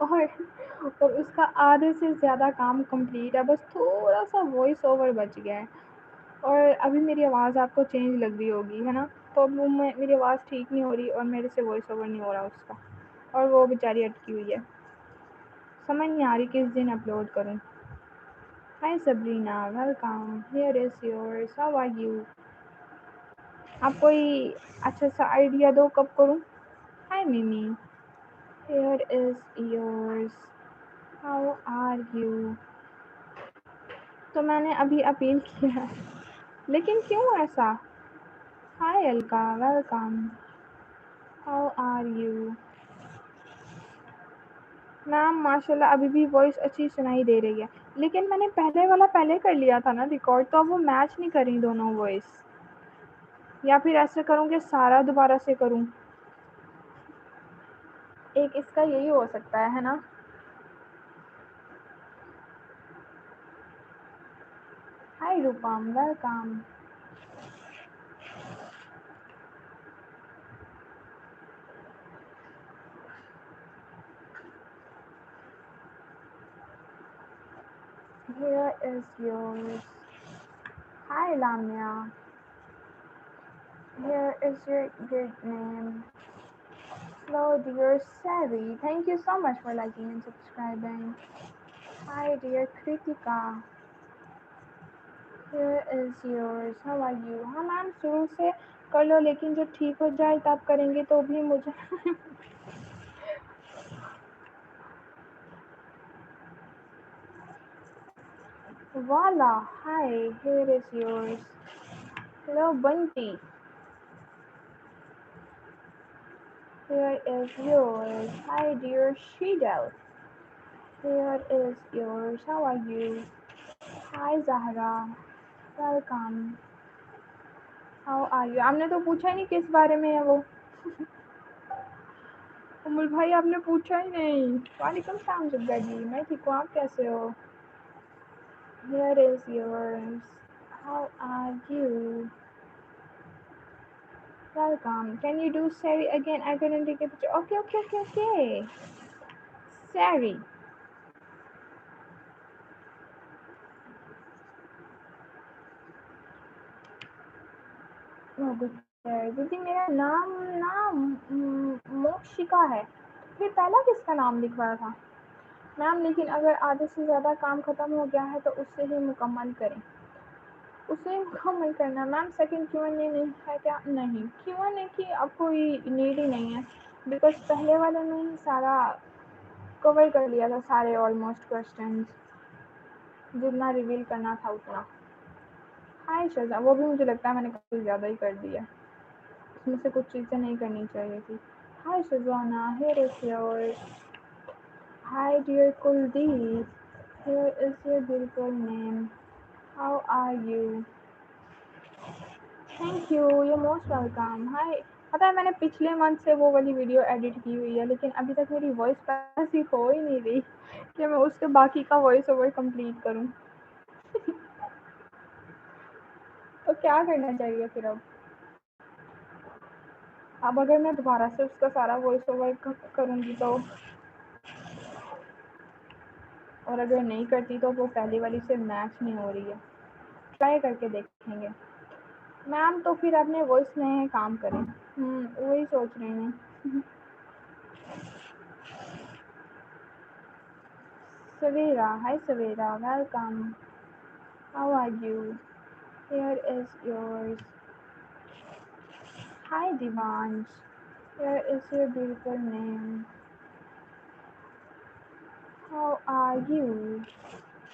और उसका आधे से ज़्यादा काम कंप्लीट है. बस थोड़ा सा वॉइस ओवर बच गया है. और अभी मेरी आवाज़ आपको चेंज लग रही होगी, है ना? तो अब मेरी आवाज़ ठीक नहीं हो रही और मेरे से वॉइस ओवर नहीं हो रहा उसका, और वो बेचारी अटकी हुई है. समझ नहीं आ रही किस दिन अपलोड करूँ. Hi Sabrina, welcome. Here is yours. How are you? आप कोई अच्छा सा आइडिया दो कब करूँ. Hi Mimi. Here is yours. How are you? तो मैंने अभी अपील किया है, लेकिन क्यों ऐसा? Hi Alka, welcome. How are you? Ma'am माशाल्लाह अभी भी वॉइस अच्छी सुनाई दे रही है, लेकिन मैंने पहले वाला पहले कर लिया था ना रिकॉर्ड, तो अब वो मैच नहीं कर रही दोनों वॉइस. या फिर ऐसे करूँ कि सारा दोबारा से करूँ. एक इसका यही हो सकता है ना? हाय रूपम, welcome. Here is yours. Hi Lamia. Here is your good name. Hello, dear Sari. Thank you so much for liking and subscribing. Hi, dear Kritika. Here is yours. How are you? हाँ ma'am शुरू से कर लो लेकिन जब ठीक हो जाए तब करेंगे तो भी मुझे वाला. Hi, here is yours. Hello, Bunty. Here is yours. Hi, dear Shidel. Here is yours. How are you? Hi, Zahra. Welcome. How are you? आपने तो पूछा ही नहीं किस बारे में है वो. उमुल भाई आपने पूछा ही नहीं. वालेकुम सलाम जुब्बा जी. मैं ठीक हूँ. आप कैसे हो? Here is yours. How are you? Welcome. Can you do Sari again? I couldn't take a picture. Okay. Sari. Oh, good. दीदी मेरा नाम ना मोक्षिका है. फिर पहला किसका नाम लिखवाया था मैम? लेकिन अगर आधे से ज़्यादा काम ख़त्म हो गया है तो उससे ही मुकम्मल करें. उसे मुकम्मल करना मैम. सेकंड Q&A नहीं है क्या? नहीं, Q&A की अब कोई नीड ही नहीं है बिकॉज पहले वाले में ही सारा कवर कर लिया था. सारे ऑलमोस्ट क्वेश्चंस जितना रिवील करना था उतना. हाय शजा. वो भी मुझे लगता है मैंने काफ़ी ज़्यादा ही कर दिया. उसमें से कुछ चीज़ें नहीं करनी चाहिए थी. Hi Shajana. Here is yours. Hi dear Kuldeep. Here is your beautiful name. How are you? Thank you. You most welcome. Hi. पता है मैंने पिछले मंथ से वो वाली वीडियो एडिट की हुई है लेकिन अभी तक मेरी वॉइस ऐसी हो ही नहीं रही कि मैं उसके बाकी का वॉइस ओवर कंप्लीट करूं. तो क्या करना चाहिए फिर अब अगर मैं दोबारा से उसका सारा वॉइस ओवर करूंगी तो, और अगर नहीं करती तो वो पहली वाली से मैच नहीं हो रही है. ट्राई करके देखेंगे मैम. तो फिर अपने वॉइस में काम करें. वही सोच रही हूँ. Savera. Hi Savera. Welcome. How are you? Here is yours. Hi Divansh. Here is your beautiful name. How are you?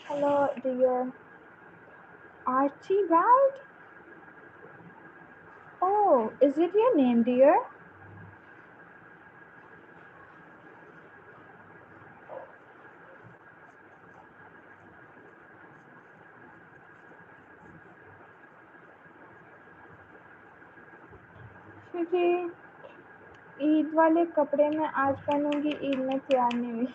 Hello dear Archibald. Oh, is it your name, dear? क्योंकि ईद वाले कपड़े मैं आज पहनूंगी. ईद में तैयार नहीं हुई.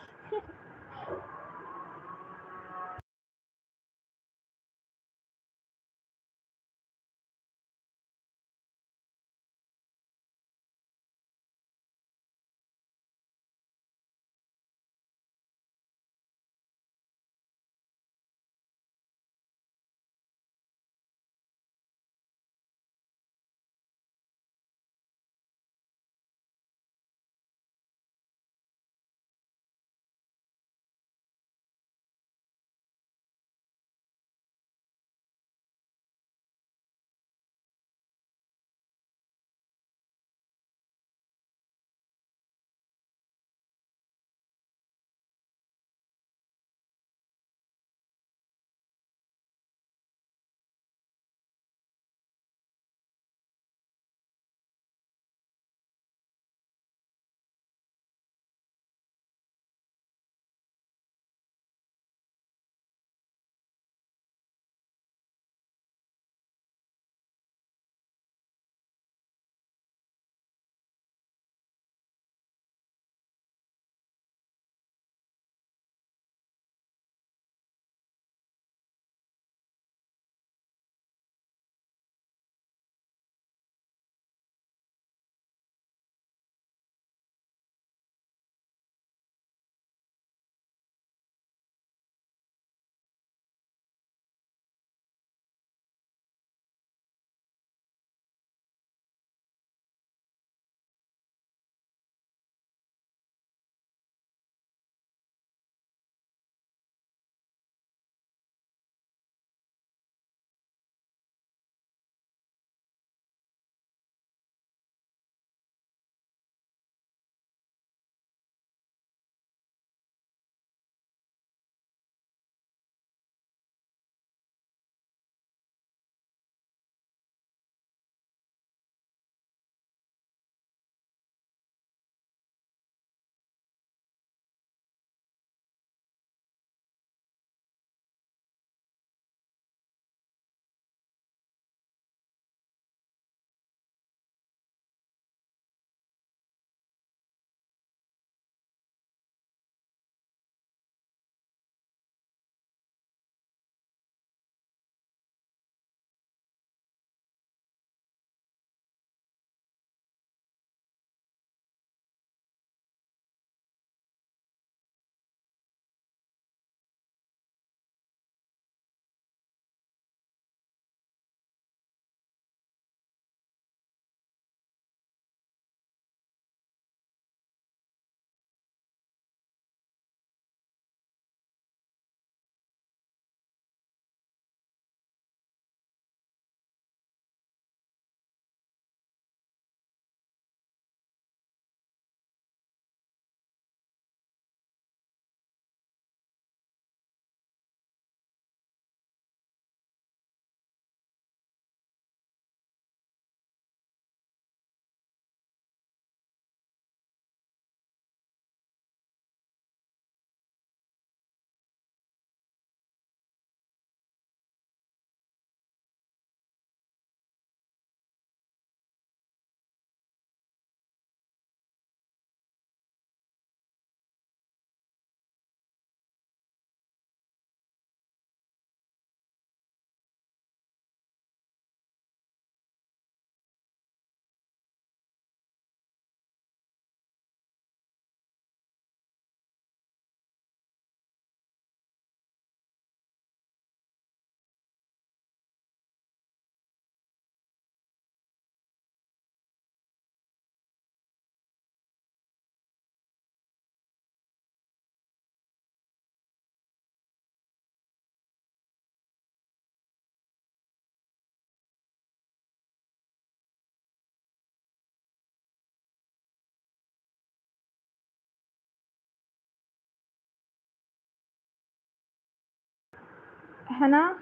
Hannah,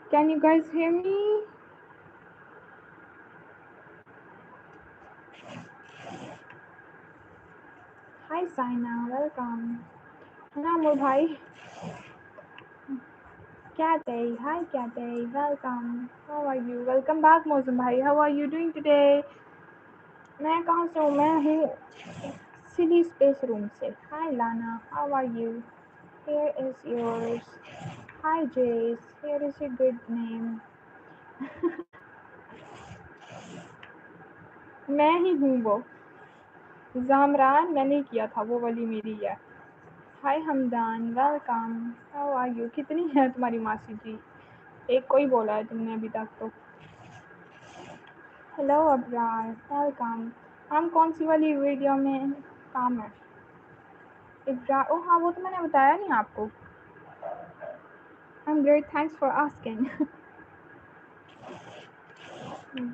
can you guys hear me? Hi Saina, welcome. Hannah Mubhai, Kate, hi Kate, welcome. How are you? Welcome back Mosum Bhai. How are you doing today? मैं कहाँ से हूँ? मैं हूँ Silly Space Room से. Hi Lana, how are you? Here is yours. Hi Jace, here is your good name. मैं ही हूँ वो. जामरान मैंने किया था, वो वाली मेरी है. Hi Hamdan, welcome. How are you? कितनी है तुम्हारी मासी जी? एक को ही बोला है तुमने अभी तक तो. Hello Abrar, welcome. हम कौन सी वाली वीडियो में काम है? इब्रार, ओ हाँ वो तो मैंने बताया नहीं आपको. I'm great, thanks for asking.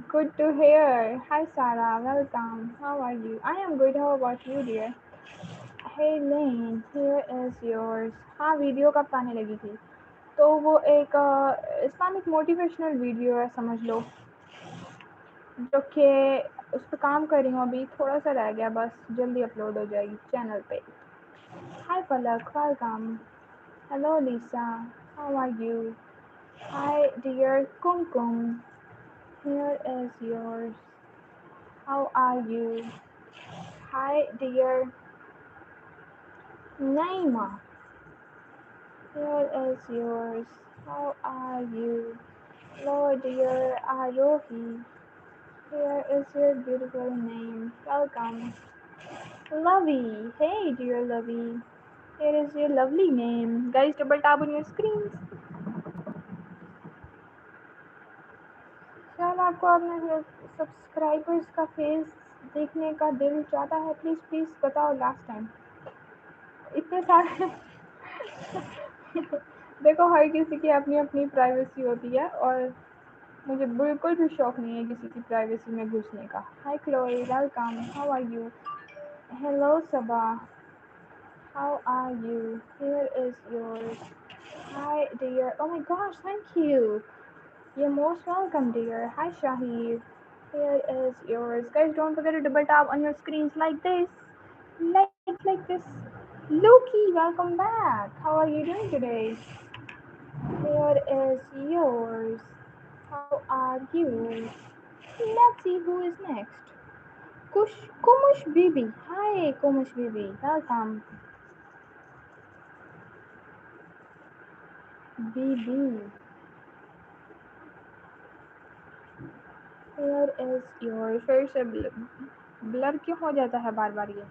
Good to hear. Hi Sarah, welcome. How are you? I am good. How about you, dear? Hey Lane, here is yours. हाँ वीडियो कब आने लगी थी? तो वो एक इस्लामिक मोटिवेशनल वीडियो है समझ लो, जो कि उस पर काम कर रही हूँ अभी. थोड़ा सा रह गया बस, जल्दी अपलोड हो जाएगी चैनल पे. Hi Palak, welcome. Hello Lisa, how are you? Hi dear Kumkum, here is yours. How are you? Hi dear Naima, here is yours. How are you? Hello dear Arohi, here is your beautiful name. Welcome. Lovey, hey dear Lovey, here is your lovely name. Guys, double tap on your screens. शायद आपको अपने subscribers का face देखने का दिल चाहता है. Please please बताओ लास्ट टाइम. इतने सारे देखो हर किसी की अपनी अपनी प्राइवेसी होती है और मुझे बिल्कुल भी शौक नहीं है किसी की प्राइवेसी में घुसने का. Hi Chloe, welcome. How are you? Hello Saba, how are you? Here is yours. Hi dear, oh my gosh, thank you. You're most welcome, dear. Hi, Shahid. Here is yours. Guys, don't forget to double tap on your screens like this. Like this. Loki, welcome back. How are you doing today? Here is yours. How are you? Let's see who is next. Kumush Bibi. Hi, Kumush Bibi. Welcome. Bibi. Here is yours. फिर से blur क्यों हो जाता है बार बार ये?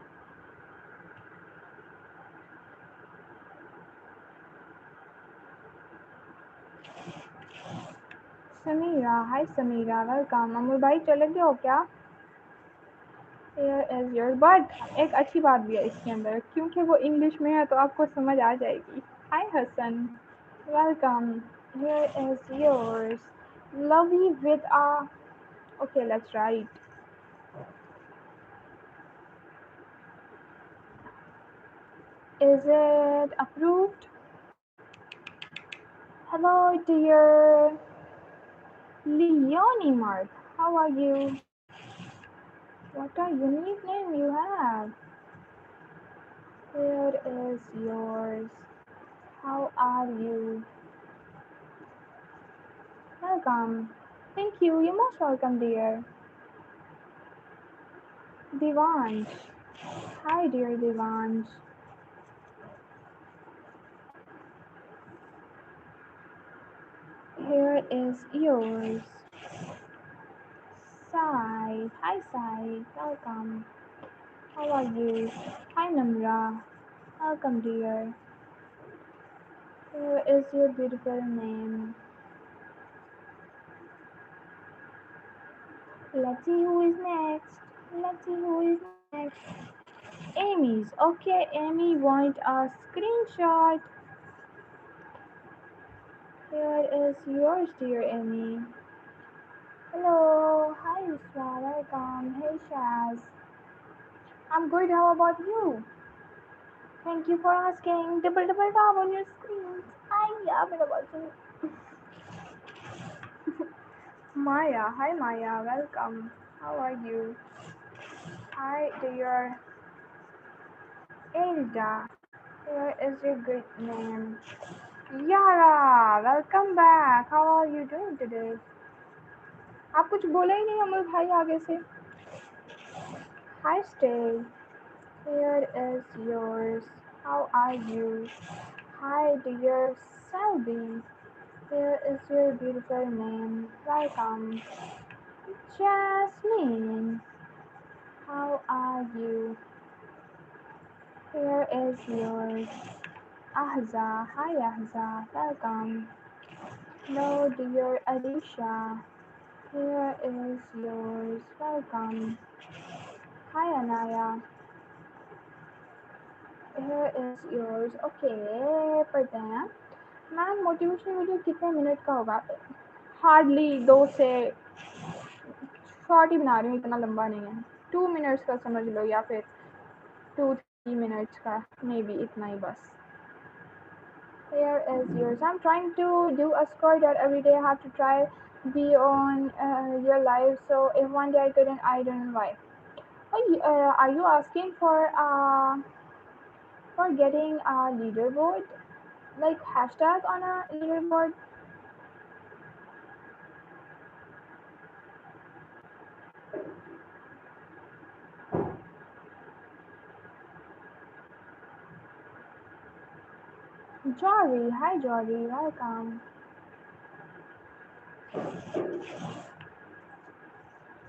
समीरा, हाय Samira, welcome. अमर भाई चले गए हो क्या? Here is yours. बट एक अच्छी बात भी है इसके अंदर, क्योंकि वो इंग्लिश में है तो आपको समझ आ जाएगी. Hi Hasan, welcome. Here is yours. Lovey with a. Okay, let's write. Is it approved? Hello, dear Leonie Mark. How are you? What a unique name you have. Here is yours. How are you? Welcome. Thank you. You're most welcome, dear. Divansh. Hi, dear Divansh. Here is yours. Sai. Hi, Sai. Welcome. How are you? Hi, Namra. Welcome, dear. Here is your beautiful name. Let's see who is next. Let's see who is next. Amy's. Okay, Amy want a screenshot. Here is yours, dear Amy. Hello. Hi, Isra. Welcome. Hey, Shaz. I'm good. How about you? Thank you for asking. Double tap on your screens. Yeah, मेरा boyfriend. Maya, hi Maya, welcome. How are you? Hi dear Elda. Here is your good name. Yara, welcome back. How are you doing today? आप कुछ बोला ही नहीं अमर भाई आगे से. Hi Stay. Here is yours. How are you? Hi dear Selby. Here is your beautiful name. Welcome. Jasmine. How are you? Here is yours. Ahza. Hi Ahza. Welcome. Hello dear Alicia. Here is yours. Welcome. Hi Anaya. Here is yours. Okay, पढ़ते हैं. Ma'am motivational video कितने minute का होगा? Hardly 2 से short ही बना रही हूँ, इतना लंबा नहीं है. 2 मिनट्स का समझ लो या फिर 2-3 minutes का, मे बी इतना ही बस. Here is yours. I'm trying to do a score that every day I have to try be on your live. So if one day I couldn't, I don't know why. Are you asking for getting a leaderboard, like hashtag on a leaderboard? Jory, hi Jory, welcome.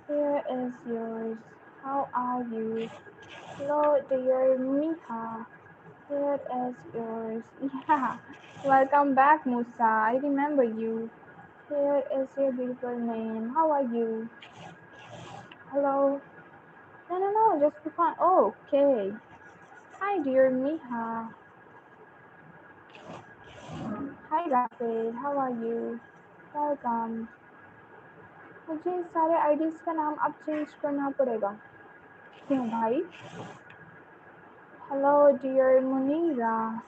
Here is yours. How are you? Hello, dear Miha. Here is yours. Yeah, welcome back, Musa. I remember you. Here is your beautiful name. How are you? Hello. No, just for fun. Oh, okay. Hi, dear Miha. Hi, Rapid. How are you? Welcome. मुझे सारे IDs का नाम अब change करना पड़ेगा. क्यों भाई? Hello, dear Munira.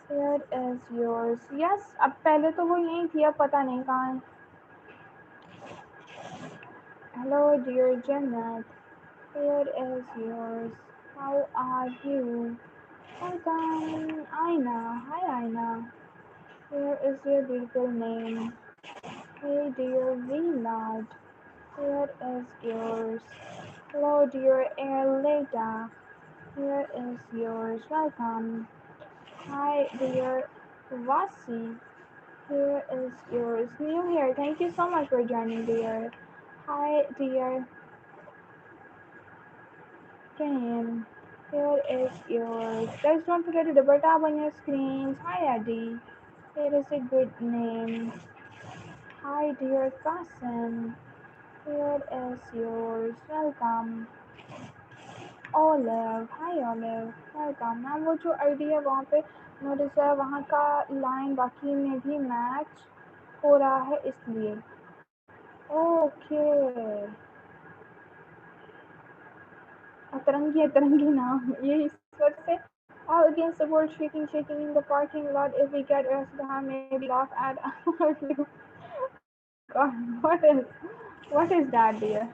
Here is yours. Yes, अब पहले तो वो यहीं थी, अब पता नहीं कहाँ है. Hello, dear Janet. Here is yours. How are you? Welcome, Aina. Hi, Aina. Here is your beautiful name. Hey, dear Vlad. Here is yours. Hello, dear Eleda. Here is yours. Welcome. Hi, dear Vasi. Here is yours. New here. Thank you so much for joining, dear. Hi, dear Kim. Here is yours. Guys, don't forget to double tap on your screens. Hi, Adi. Here is a good name. Hi, dear Kasim. Here is yours. Welcome. Olive. Hi, Olive. Welcome. Ma'am वो जो ID है वहाँ पे notice है, वहाँ का line बाकी में भी मैच हो रहा है इसलिए. ओके. अतरंगी नाम ये इस वक्त से. All against the world, shaking in the parking lot. If we get arrested, maybe laugh at our view. God, what is that, dear?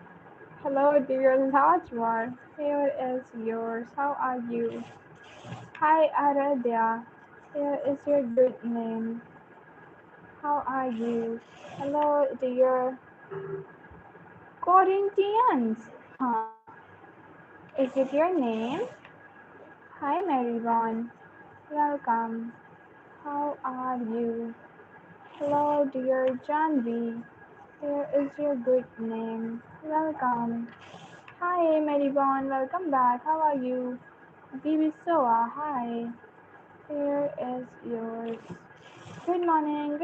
Hello, dear Lajwar. Here is yours. How are you? Hi, Aradhya. Here is your good name. How are you? Hello, dear Corinthians. Huh? Is it your name? Hi, Marybon. Welcome. How are you? Hello, dear Janvi. Here is your good name. Welcome. Hi, Marybon. Welcome back. How are you? Bibi Soa. Hi. Here is yours. Good morning,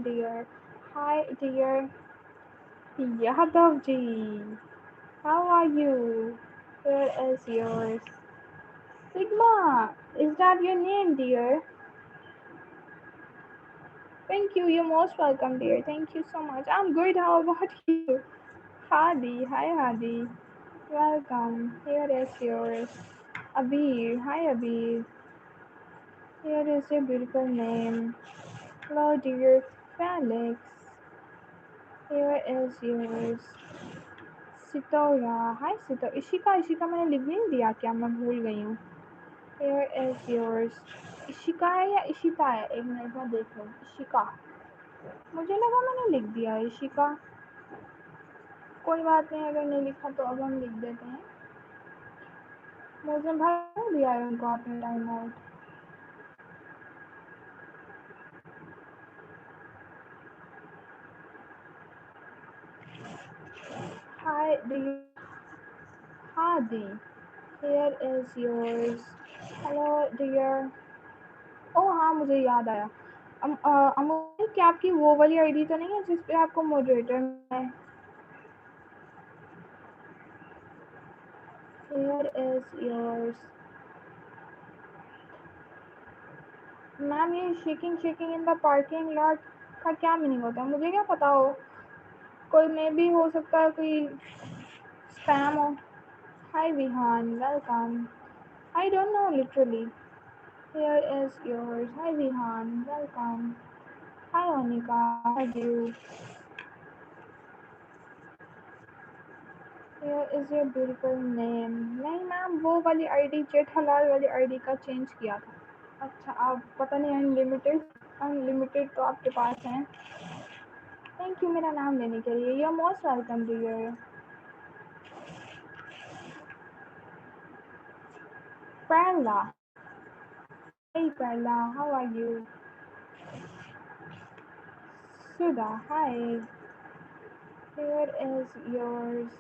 dear. Hi, dear Yadavji. How are you? Here is yours. Sigma, is that your name, dear? Thank you. You're most welcome, dear. Thank you so much. I'm good. How about you? Hadi. Hi, Hadi. Welcome. Here is yours. Abir. Hi, Abir. Here is your beautiful name. Hello, dear Felix. Here is yours. Sitora. Hi, Sitora. Ishika मैंने लिख नहीं दिया क्या? मैं भूल गई हूँ. Here is yours. Ishika है या इशिता है? एक मिनट में देख लूँ. इशिका. मुझे लगा मैंने लिख दिया है इशिका. कोई बात नहीं, अगर नहीं लिखा तो अब हम लिख देते हैं. मुझे भर दिया है उनको अपने time out. Hi, dear Hadi. Here is yours. Hello, dear. ओह हाँ, मुझे याद आया. अमोल, क्या आपकी वो वाली आईडी तो नहीं है जिस पे आपको मॉडरेटर है? Here is yours. मैम, ये shaking in the parking lot का क्या मीनिंग होता है? मुझे क्या पता हो. कोई मे भी हो सकता है, कोई स्पैम हो. Hi Vihaan, welcome. I don't know literally. Here is yours. Hi Vihaan, welcome. Hi Anika, how are you? Here is your beautiful name. नहीं मैम, वो वाली आईडी जेठलाल वाली आईडी का चेंज किया था. अच्छा, आप पता नहीं अनलिमिटेड तो आपके पास हैं. थैंक यू मेरा नाम लेने के लिए. You are most welcome dear. Perla. Hey Perla, how are you? Sudha, hi. Here is yours.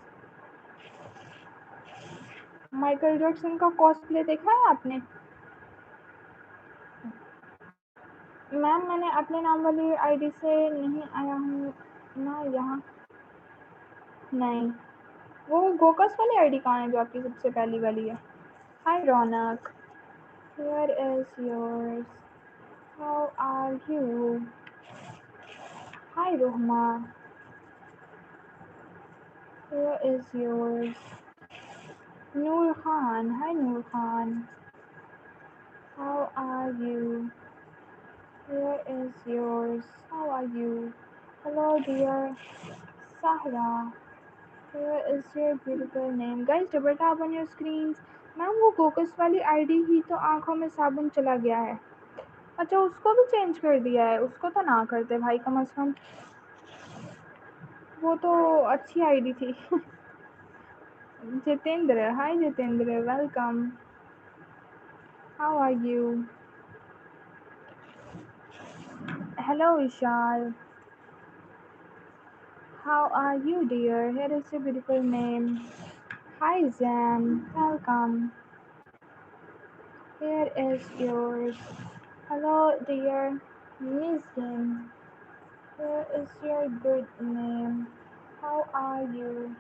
Michael Jackson का कॉस्प्ले देखा है आपने? मैम, मैंने अपने नाम वाली आईडी से नहीं आया हूँ ना यहाँ. नहीं, वो गोकस वाली आईडी कहाँ है जो आपकी सबसे पहली वाली है? हाय रौनक. Here is yours. How are you? Hi Rohma. Here is yours. Noor Khan. Hi Noor Khan. How are you? Here is yours. How are you? Hello dear Sahra. Here is your beautiful name. Guys, double tap on your screens. Ma'am, वो गोकस वाली ID ही तो आंखों में साबुन चला गया है. अच्छा, उसको भी चेंज कर दिया है? उसको तो ना करते भाई, कम से कम. वो तो अच्छी आईडी थी. Jitendra. Hi Jitendra, welcome. How are you? Hello Vishal. How are you dear? Here is your beautiful name. Hi Zam, welcome. Here is yours. Hello dear Muslim. Here is your good name. How are you?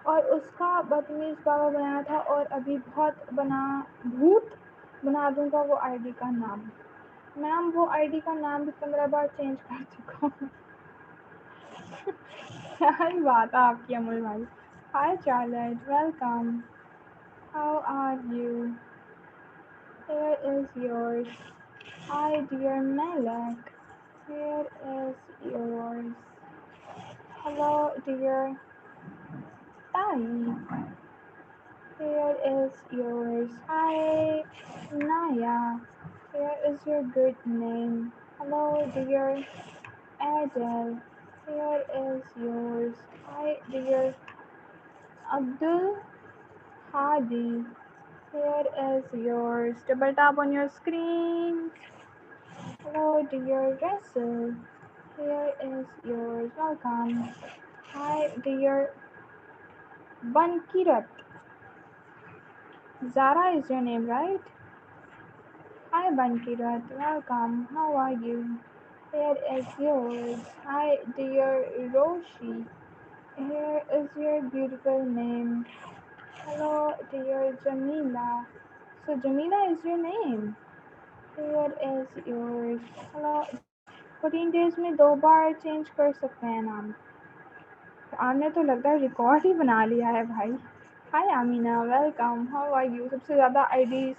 और उसका बदतमीज बाबा बनाया था और अभी भूत बना दूंगा वो आईडी का नाम. मैम, वो आईडी का नाम भी 15 बार चेंज कर चुका हूँ. क्या ही बात है आपकी अमल भाई. Hi Charlotte, welcome. How are you? Here is yours. Hi dear Malak. Here is yours. Hello dear Tai. Here is yours. Hi Naya. Here is your good name. Hello dear Adele. Here is yours. Hi dear Abdul Hadi. Here is yours. Double tap on your screen. Hello dear Russell. Here is yours. Welcome. Hi dear Bankirat. Zara is your name, right? Hi Bankirat. Welcome. How are you? Here is yours. Hi dear Roshi. Here is your beautiful name. Hello dear Jamila. So Jamila is your name. Here is yours. Hello. 14 days में 2 बार change कर सकते हैं नाम. आपने तो लगता है record ही बना लिया है भाई. Hi Amina, welcome. How are you? सबसे ज़्यादा आईडीज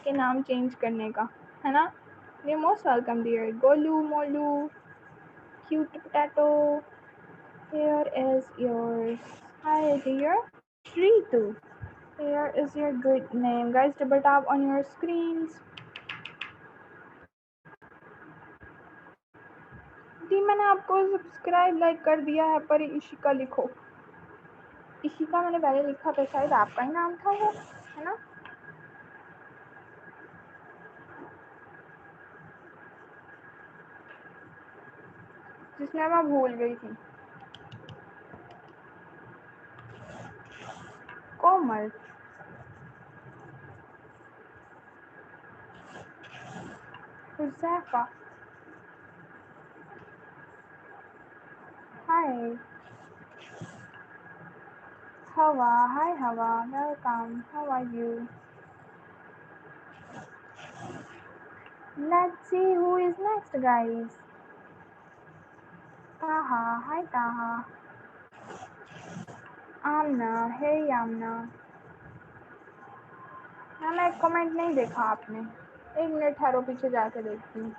के नाम चेंज करने का है ना. You're most welcome, dear. Golu, Molu, cute potato. Here is yours. Hi, dear. Shritu. Here is your good name. Guys, double tap on your screens. जी मैंने आपको सब्सक्राइब लाइक कर दिया है, पर इशिका लिखो। इशिका मैंने पहले लिखा था, शायद आपका ही नाम था वो, है ना? जिसमें मैं भूल गई थी। कोमल। Huzaifa. Hi. Hawa. Hi, Hawa. Welcome. How are you? Let's see who is next, guys. Taha. Hi, Taha. Amna. Hey, Amna. Ma'am एक कमेंट नहीं देखा आपने। एक मिनट ठहरो, पीछे जाके देखती हूँ।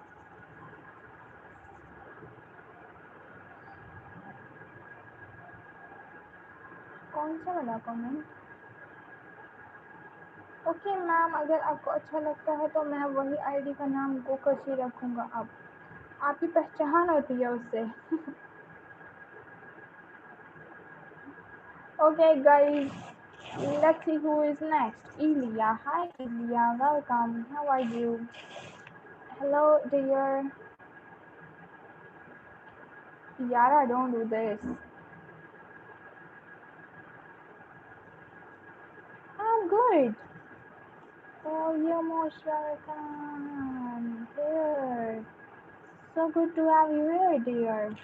कौन सा वाला कमेंट? ओके मैम, अगर आपको अच्छा लगता है तो मैं वही आईडी का नाम गोकशी रखूँगा। अब आपकी पहचान होती है उससे। Okay guys, let's see who is next. Ilya. Hi Ilya, welcome. How are you? Hello dear. Yara, don't do this. I'm good. Oh, you're most welcome. Here. So good to have you here, dear.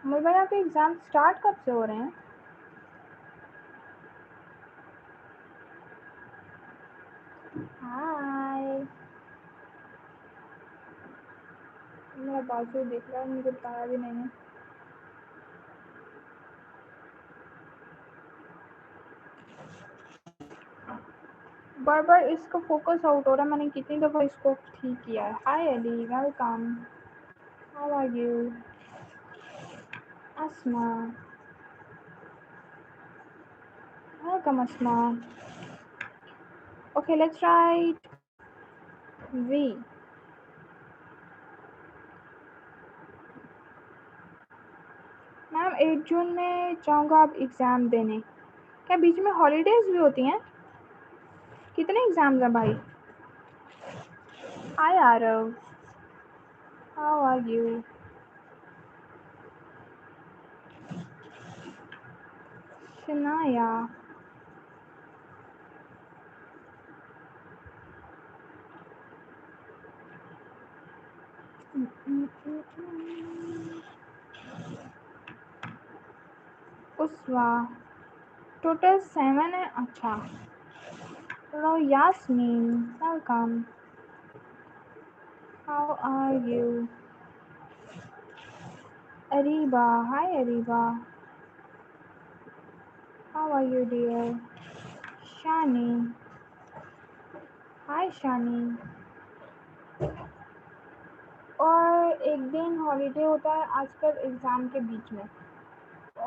मुझे भाई आपके exam start कब से हो रहे हैं? हाय। मेरा बाजू दिख रहा है, मुझे बताया भी नहीं है। बार बार इसको फोकस आउट हो रहा है, मैंने कितनी दफ़ा इसको ठीक किया है। Hi Ali, welcome. How are you? Asma, welcome Asma. Okay, let's write we. Ma'am 8 June में जाऊँगा आप एग्ज़ाम देने। क्या बीच में हॉलीडेज़ भी होती हैं? कितने एग्ज़ाम्स हैं भाई? Hi Aarav, how are you? Shanaya, Uswa. Total 7 है। अच्छा। Hello Yasmin, welcome. How are you? Areeba, hi Areeba. How are you dear? Shani, hi Shani. और एक दिन हॉलीडे होता है आजकल एग्ज़ाम के बीच में।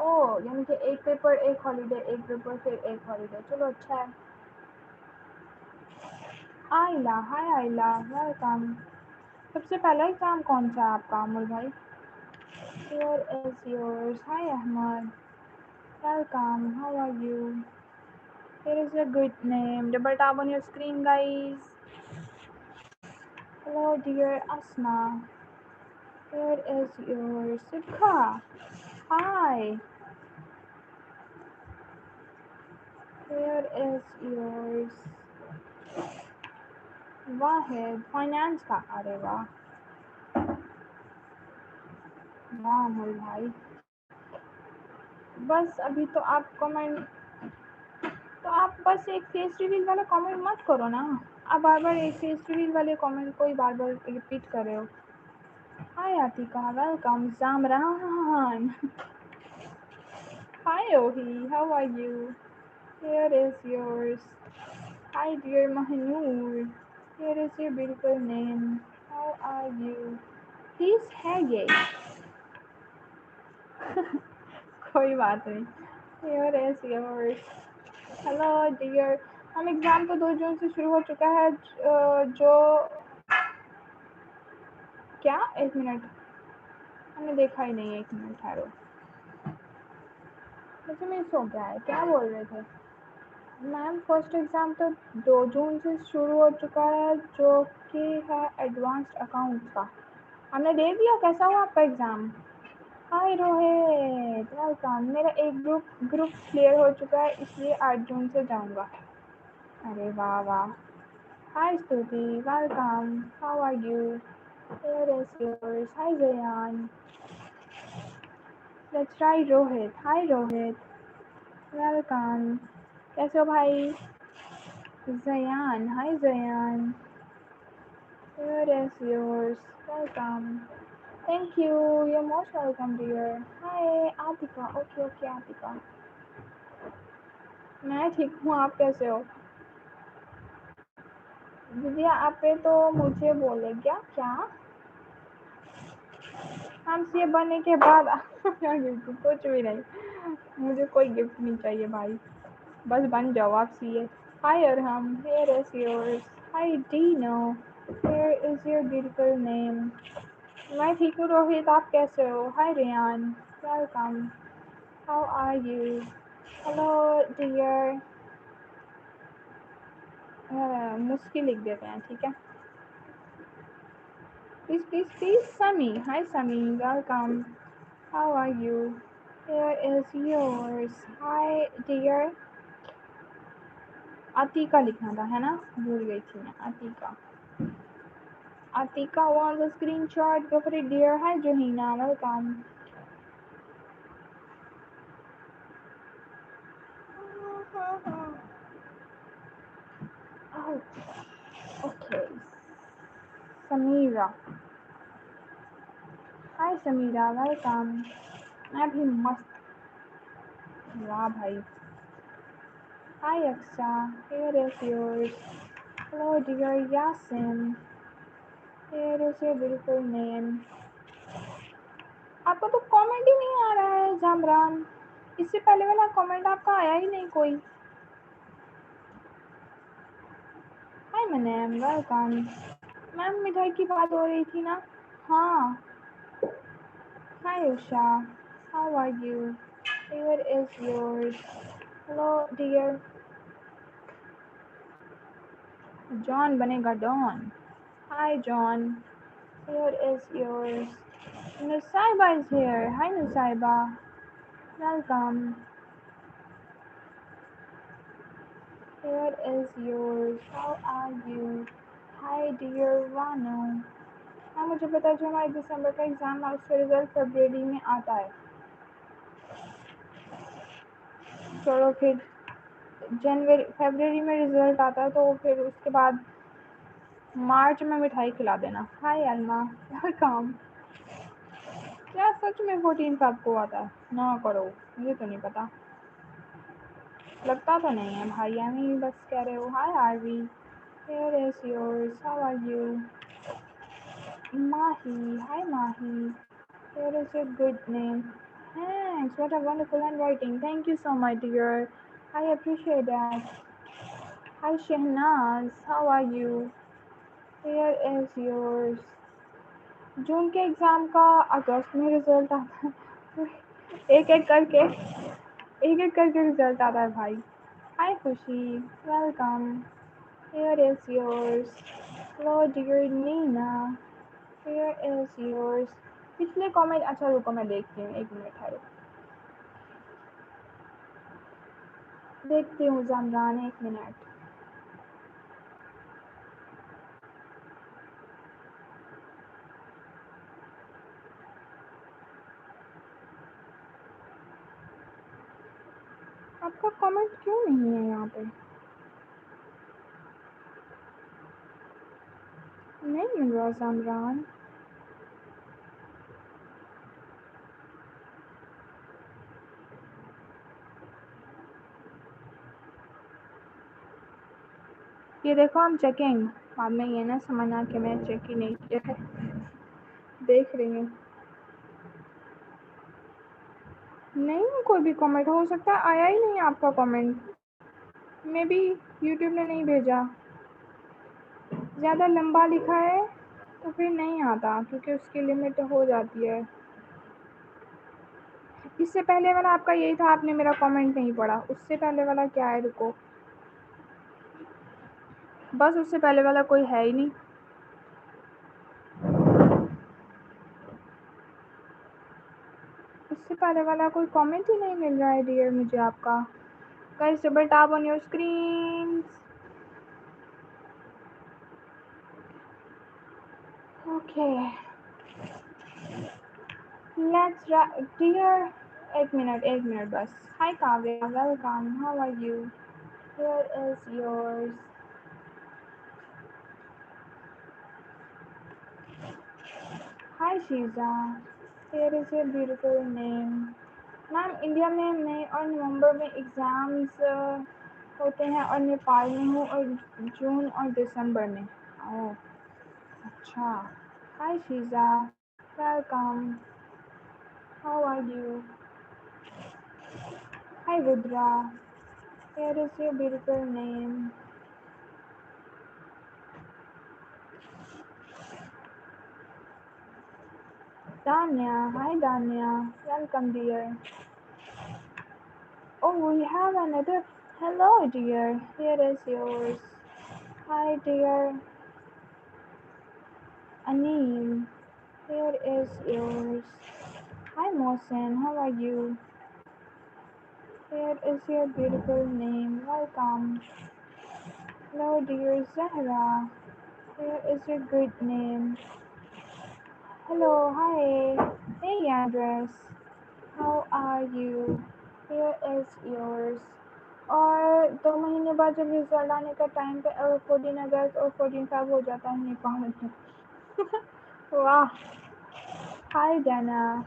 ओह! यानी कि एक पेपर एक हॉलीडे, एक पेपर फिर एक हॉलीडे। चलो अच्छा है। Aila, hi Aila, welcome. सबसे पहला एग्ज़ाम कौन सा है आपका अमर भाई? Here is yours. Hi Ahmed, welcome. How are you? Here is your good name. Double tap on your screen, guys. Hello, dear Asma. Here is your Sibha. Hi. Here is yours. Wahid, finance का। अरे वाह, वाह अमर भाई। बस अभी तो आप comment, तो आप बस एक फेस रिवील वाला कमेंट मत करो ना। आप बार बार एक फेस रिवील वाले कमेंट को ही बार बार रिपीट कर रहे हो। Hi Atika, welcome. Jamran, Hi Ohi, how are you? Here is yours. Hi dear Mahanur. Here is your beautiful name. How are you? He's Hage. कोई बात नहीं. Here is yours. Hello dear. हम exam तो 2 जून से शुरू हो चुका है जो क्या 1 मिनट हमने देखा ही नहीं है 1 मिनट ठहरो मुझे मिस हो गया है क्या बोल रहे थे मैम फर्स्ट एग्ज़ाम तो 2 जून से शुरू हो चुका है जो कि है एडवांस्ड अकाउंट का हमने दे दिया कैसा हुआ आपका एग्ज़ाम हाय रोहित वेलकम मेरा एक ग्रुप क्लियर हो चुका है इसलिए 8 जून से जाऊंगा अरे वाह वाह hi Stuti welcome how are you here is yours hi Zayan let's try Rohit hi Rohit welcome कैसे हो भाई जयान हाय जयान here is yours welcome thank you you're most welcome dear hi Atika okay Atika मैं ठीक हूँ आप कैसे हो दीदी आप पे तो मुझे बोले क्या हम सीए बनने के बाद क्या गिफ्ट कुछ भी नहीं मुझे कोई गिफ्ट नहीं चाहिए भाई बस बन जाओ आप CA hi Arham here is yours hi Dino here is your beautiful name मैं ठीक हूँ रोहित आप कैसे हो hi Reyan welcome how are you hello dear Muski लिख देते हैं ठीक है please Sami hi Sami welcome how are you here is yours hi dear Atika लिखना था है ना भूल गई थी मैं Atika on the screenshot go for it dear hi Johina welcome oh, okay Samira hi Samira welcome मैं भी मस्त वाह भाई hi Aksha here is yours hello dear Yasin here is your beautiful name आपका तो कमेंट ही नहीं आ रहा है जामरान इससे पहले वाला कमेंट आपका आया ही नहीं कोई हाय मैम वेलकम मैम मिठाई की बात हो रही थी ना हाँ hi Usha how are you here is yours hello dear John बनेगा Don hi John here is yours Nusaiba is here hi Nusaiba welcome here is yours how are you hi dear Vano हाँ मुझे पता है जो हमारे दिसंबर का एग्ज़ाम है उसका रिजल्ट फरवरी में आता है चलो फिर फरवरी में रिजल्ट आता है तो फिर उसके बाद मार्च में मिठाई खिला देना हाय अल्मा वेलकम क्या सच में 14 फेब को आता है ना करो मुझे तो नहीं पता लगता तो नहीं है भाई एमी बस कह रहे हो hi Aarvi here is yours how are you Mahi hi Mahi here is your good name thanks what a wonderful handwriting thank you so much dear I appreciate that hi Shahnaz how are you here is yours June के exam का अगस्त में result आता है एक एक करके result आता है भाई hi Khushi welcome here is yours hello dear Nina here is yours पिछले कमेंट अच्छा रुको मैं देखती हूँ 1 मिनट है देखती हूँ जमरान 1 मिनट आपका कमेंट क्यों नहीं है यहाँ पे नहीं मिल रहा जमरान ये देखो I'm चेकिंग, बाद में ये ना समझना कि मैं चेक ही नहीं किया है, देख रही हूँ। नहीं कोई भी कमेंट, हो सकता है आया ही नहीं आपका कमेंट, मे बी यूट्यूब ने नहीं भेजा, ज़्यादा लंबा लिखा है तो फिर नहीं आता क्योंकि उसकी लिमिट हो जाती है। इससे पहले वाला आपका यही था, आपने मेरा कमेंट नहीं पढ़ा। उससे पहले वाला क्या है, रुको, बस उससे पहले वाला कोई है ही नहीं। उससे पहले वाला कोई कमेंट ही नहीं मिल रहा है डियर मुझे आपका। Guys double tap on your screen. Okay let's dear, एक मिनट बस। Hi Kavya, welcome, how are you, here is yours. Hi Sheeja, here is your beautiful name. Ma'am India में मई और नवंबर में एग्ज़ाम्स होते हैं और नेपाल में हूँ, और जून और दिसंबर में। ओह अच्छा। Hi Sheeja, welcome, how are you. Hi Rudra, here is your beautiful name. Danya, hi Danya, welcome dear. Oh, we have another. Hello dear, here is yours. Hi dear Anil, here is yours. Hi Mohsen, how are you? Here is your beautiful name. Welcome. Hello, dear Zahra. Here is your good name. Hello, hi. Hey, Andres. How are you? Here is yours. और 2 महीने बाद जब result आने का time पे 14 अगस्त और 14 Feb हो जाता है नेपाल में। वाह। Hi Dana.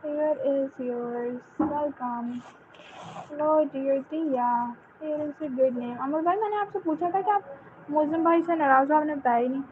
Here is yours. Welcome. Hello dear Tia. Here is a good name. अमर भाई मैंने आपसे पूछा था कि आप मौसम भाई से नाराज़ हो, आपने बताया ही नहीं।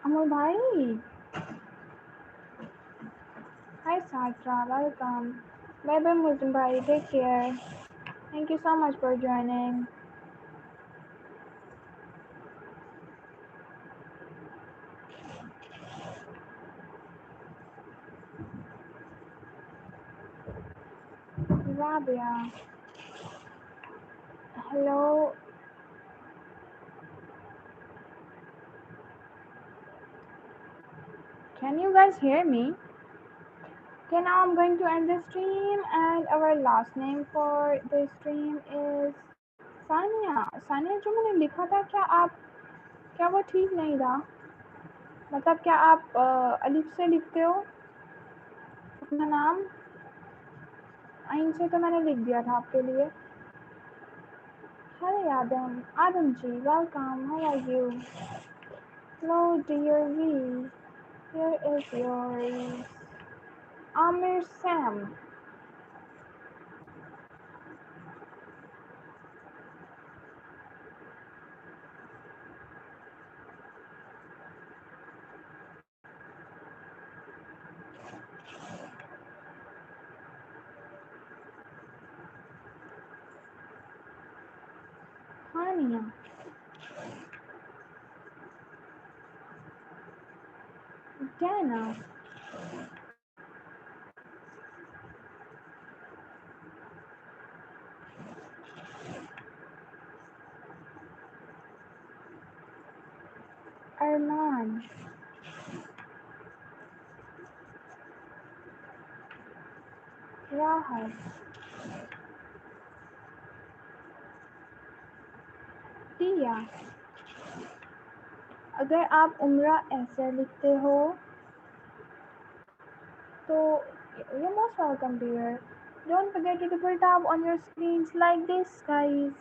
अमोल भाई, hi Satra, welcome. Bye bye Muslim bhai, take care. Thank you so much for joining. Rabia, hello. Can you guys hear me? Okay, now I'm going to end the stream, and our last name for the stream is Sania. Sania, जो मैंने लिखा था, क्या वो ठीक नहीं था? मतलब क्या आप अलिफ से लिखते हो अपना नाम? आइन से तो मैंने लिख दिया था आपके लिए। Hi Adam, Adam G, welcome. How are you? Hello dear V. Here is yours. Amir Sam. Hania. Dana. Arman. Rahat. Tia. अगर आप उम्रा ऐसे लिखते हो तो you're most welcome dear. Don't forget to double tap on your screens like this guys.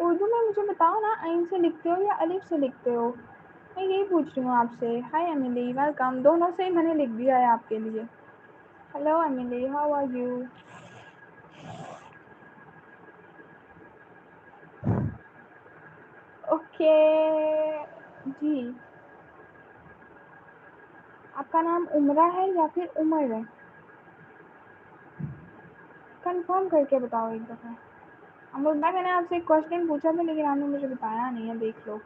Urdu में मुझे बताओ ना, आइन से लिखते हो या अलिफ से लिखते हो? मैं यही पूछ रही हूँ आपसे। Hi Emily, welcome. दोनों से ही मैंने लिख दिया है आपके लिए। Hello Emily, how are you? Okay जी, आपका नाम उमरा है या फिर उमर है? कंफर्म करके बताओ एक दफ़ा। अमृत भाई, मैंने आपसे एक क्वेश्चन पूछा था लेकिन आपने मुझे बताया नहीं है, देख लो।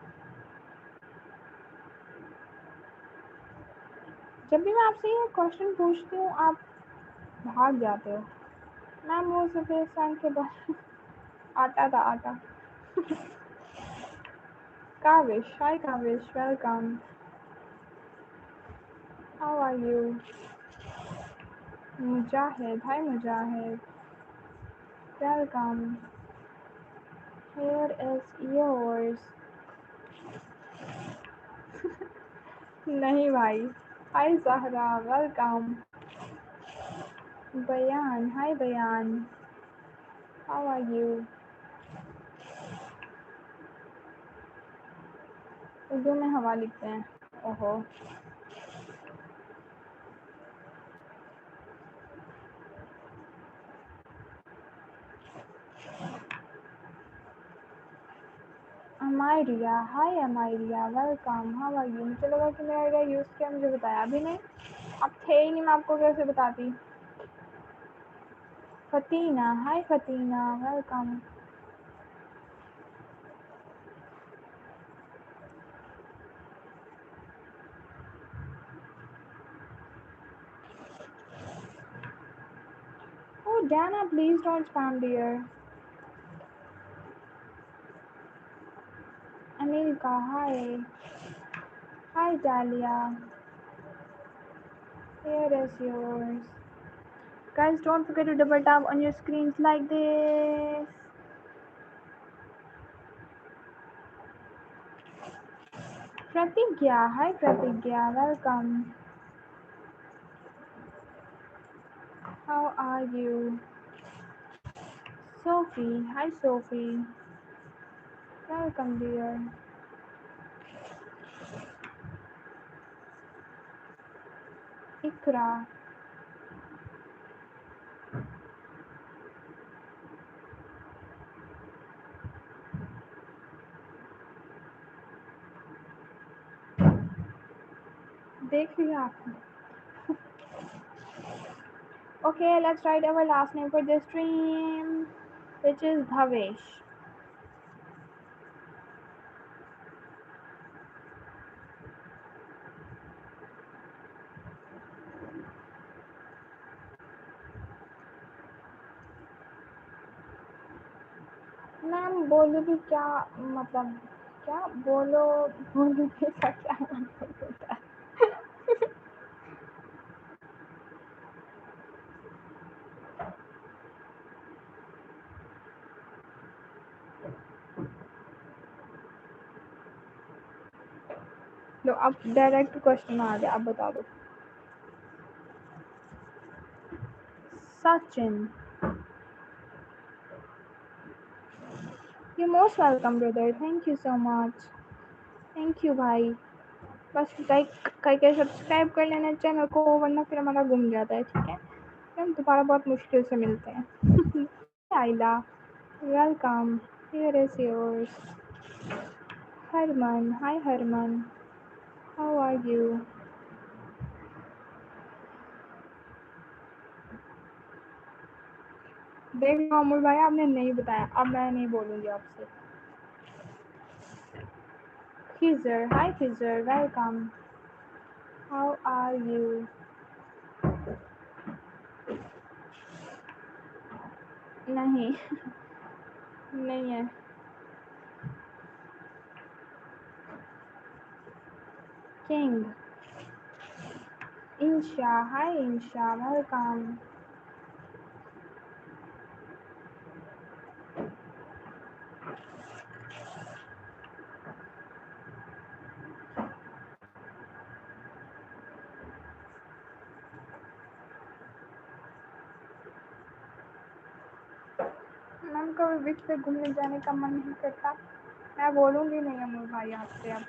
जब भी मैं आपसे ये क्वेश्चन पूछती हूँ आप भाग जाते हो। मैम वो सफ़ेद सांग के बाद आटा था, आटा। Kavish, hi Kavish, welcome. How are you? Mujahid, hi Mujahid, welcome. Here is yours. नहीं भाई। Hi Zahra, welcome. Bayan, hi बयान, हाउ आर यू? उर्दू में हवा लिखते हैं। ओहो, Amayria, hi Amayria, welcome. How are you? मुझे लगा कि मेरा आइडिया यूज़ किया, मुझे बताया भी नहीं। आप थे ही नहीं, मैं आपको कैसे बताती? फतीना, हाय फतीना, welcome. Oh Dana, please don't spam dear. Anilka, hi. Hi Dahlia. Here is yours. Guys, don't forget to double tap on your screens like this. Pratigya, hi Pratigya, welcome. How are you? Sophie, hi Sophie. Welcome dear. Ikra. देख लिया आपने. Okay, let's write our last name for this stream, which is Bhavesh. Ma'am बोलोगे क्या मतलब क्या बोलोगे का क्या मतलब होता है? लो अब डायरेक्ट क्वेश्चन आ गया, अब बता दो. Sachin. You most welcome brother, thank you so much. Thank you भाई. बस लाइक करके सब्सक्राइब कर लेना चैनल को, वरना फिर हमारा गुम जाता है. ठीक है, हम दोबारा बहुत मुश्किल से मिलते हैं. Aila, welcome. Here is yours. Harman, hi Harman, how are you? देख लो अमूल भाई, आपने नहीं बताया, अब मैं नहीं बोलूँगी आपसे. Khizar, hi Khizar, welcome. How are you? नहीं. नहीं है. King. Insha, hi Insha, welcome. Ma'am कभी बीच पे घूमने जाने का मन नहीं करता. मैं बोलूँगी नहीं अमूल भाई आपसे अब.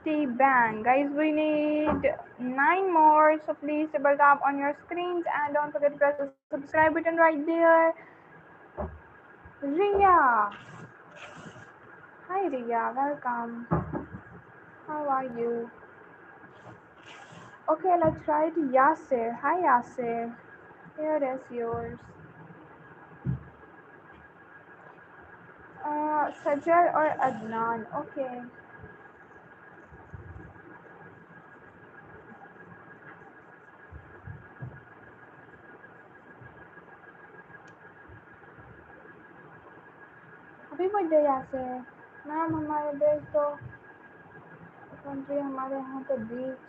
T-Bang. Guys, we need 9 more, so please double tap on your screens and don't forget to press the subscribe button right there. Ria. Hi Ria, welcome. How are you? Okay, let's try it. Yasser. Hi Yasser. Here is yours. Sajal or Adnan. Okay. Happy birthday Yasser. Ma'am हमारे देश तो country हमारे यहाँ तो बीच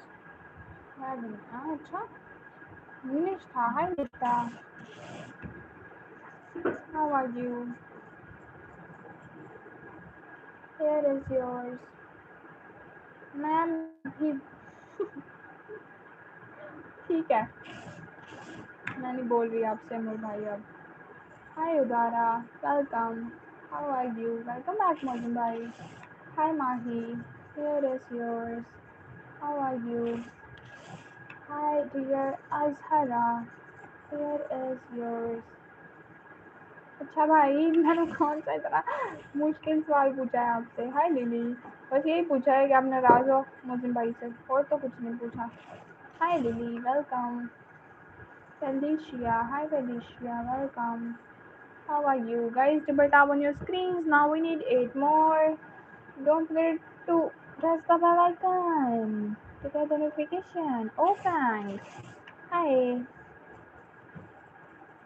है भी. हाँ अच्छा. Nishta. Hi Nishta. How are you? Here is yours. Ma'am भी ठीक है, मैं नहीं बोल रही आपसे अमर भाई अब. Hi Udara, welcome. How are you? Welcome back Mojan भाई. Hi Mahi. Here is yours. How are you? Hi dear Azhara. Here is yours. अच्छा भाई, मैंने कौन सा इतना मुश्किल सवाल पूछा है आपसे? हाय लिली. बस यही पूछा है कि आप नाराज हो मोजन भाई से, और तो कुछ नहीं पूछा. Hi Lily, welcome. Felicia, hi Felicia, welcome. How are you? Guys, double tap on your screens. Now we need 8 more. Don't forget to press the bell icon to get the notification. Oh, thanks. Hi,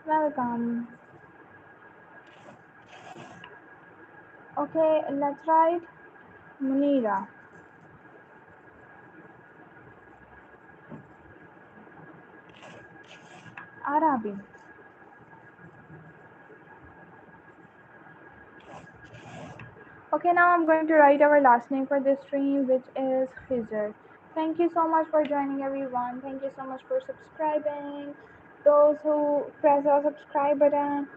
welcome. Okay, let's write Munira. Arabi. Okay, now I'm going to write our last name for this stream, which is Khizr. Thank you so much for joining, everyone. Thank you so much for subscribing. Those who press the subscribe button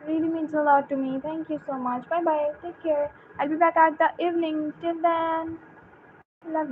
really means a lot to me. Thank you so much. Bye bye. Take care. I'll be back at the evening. Till then, love you.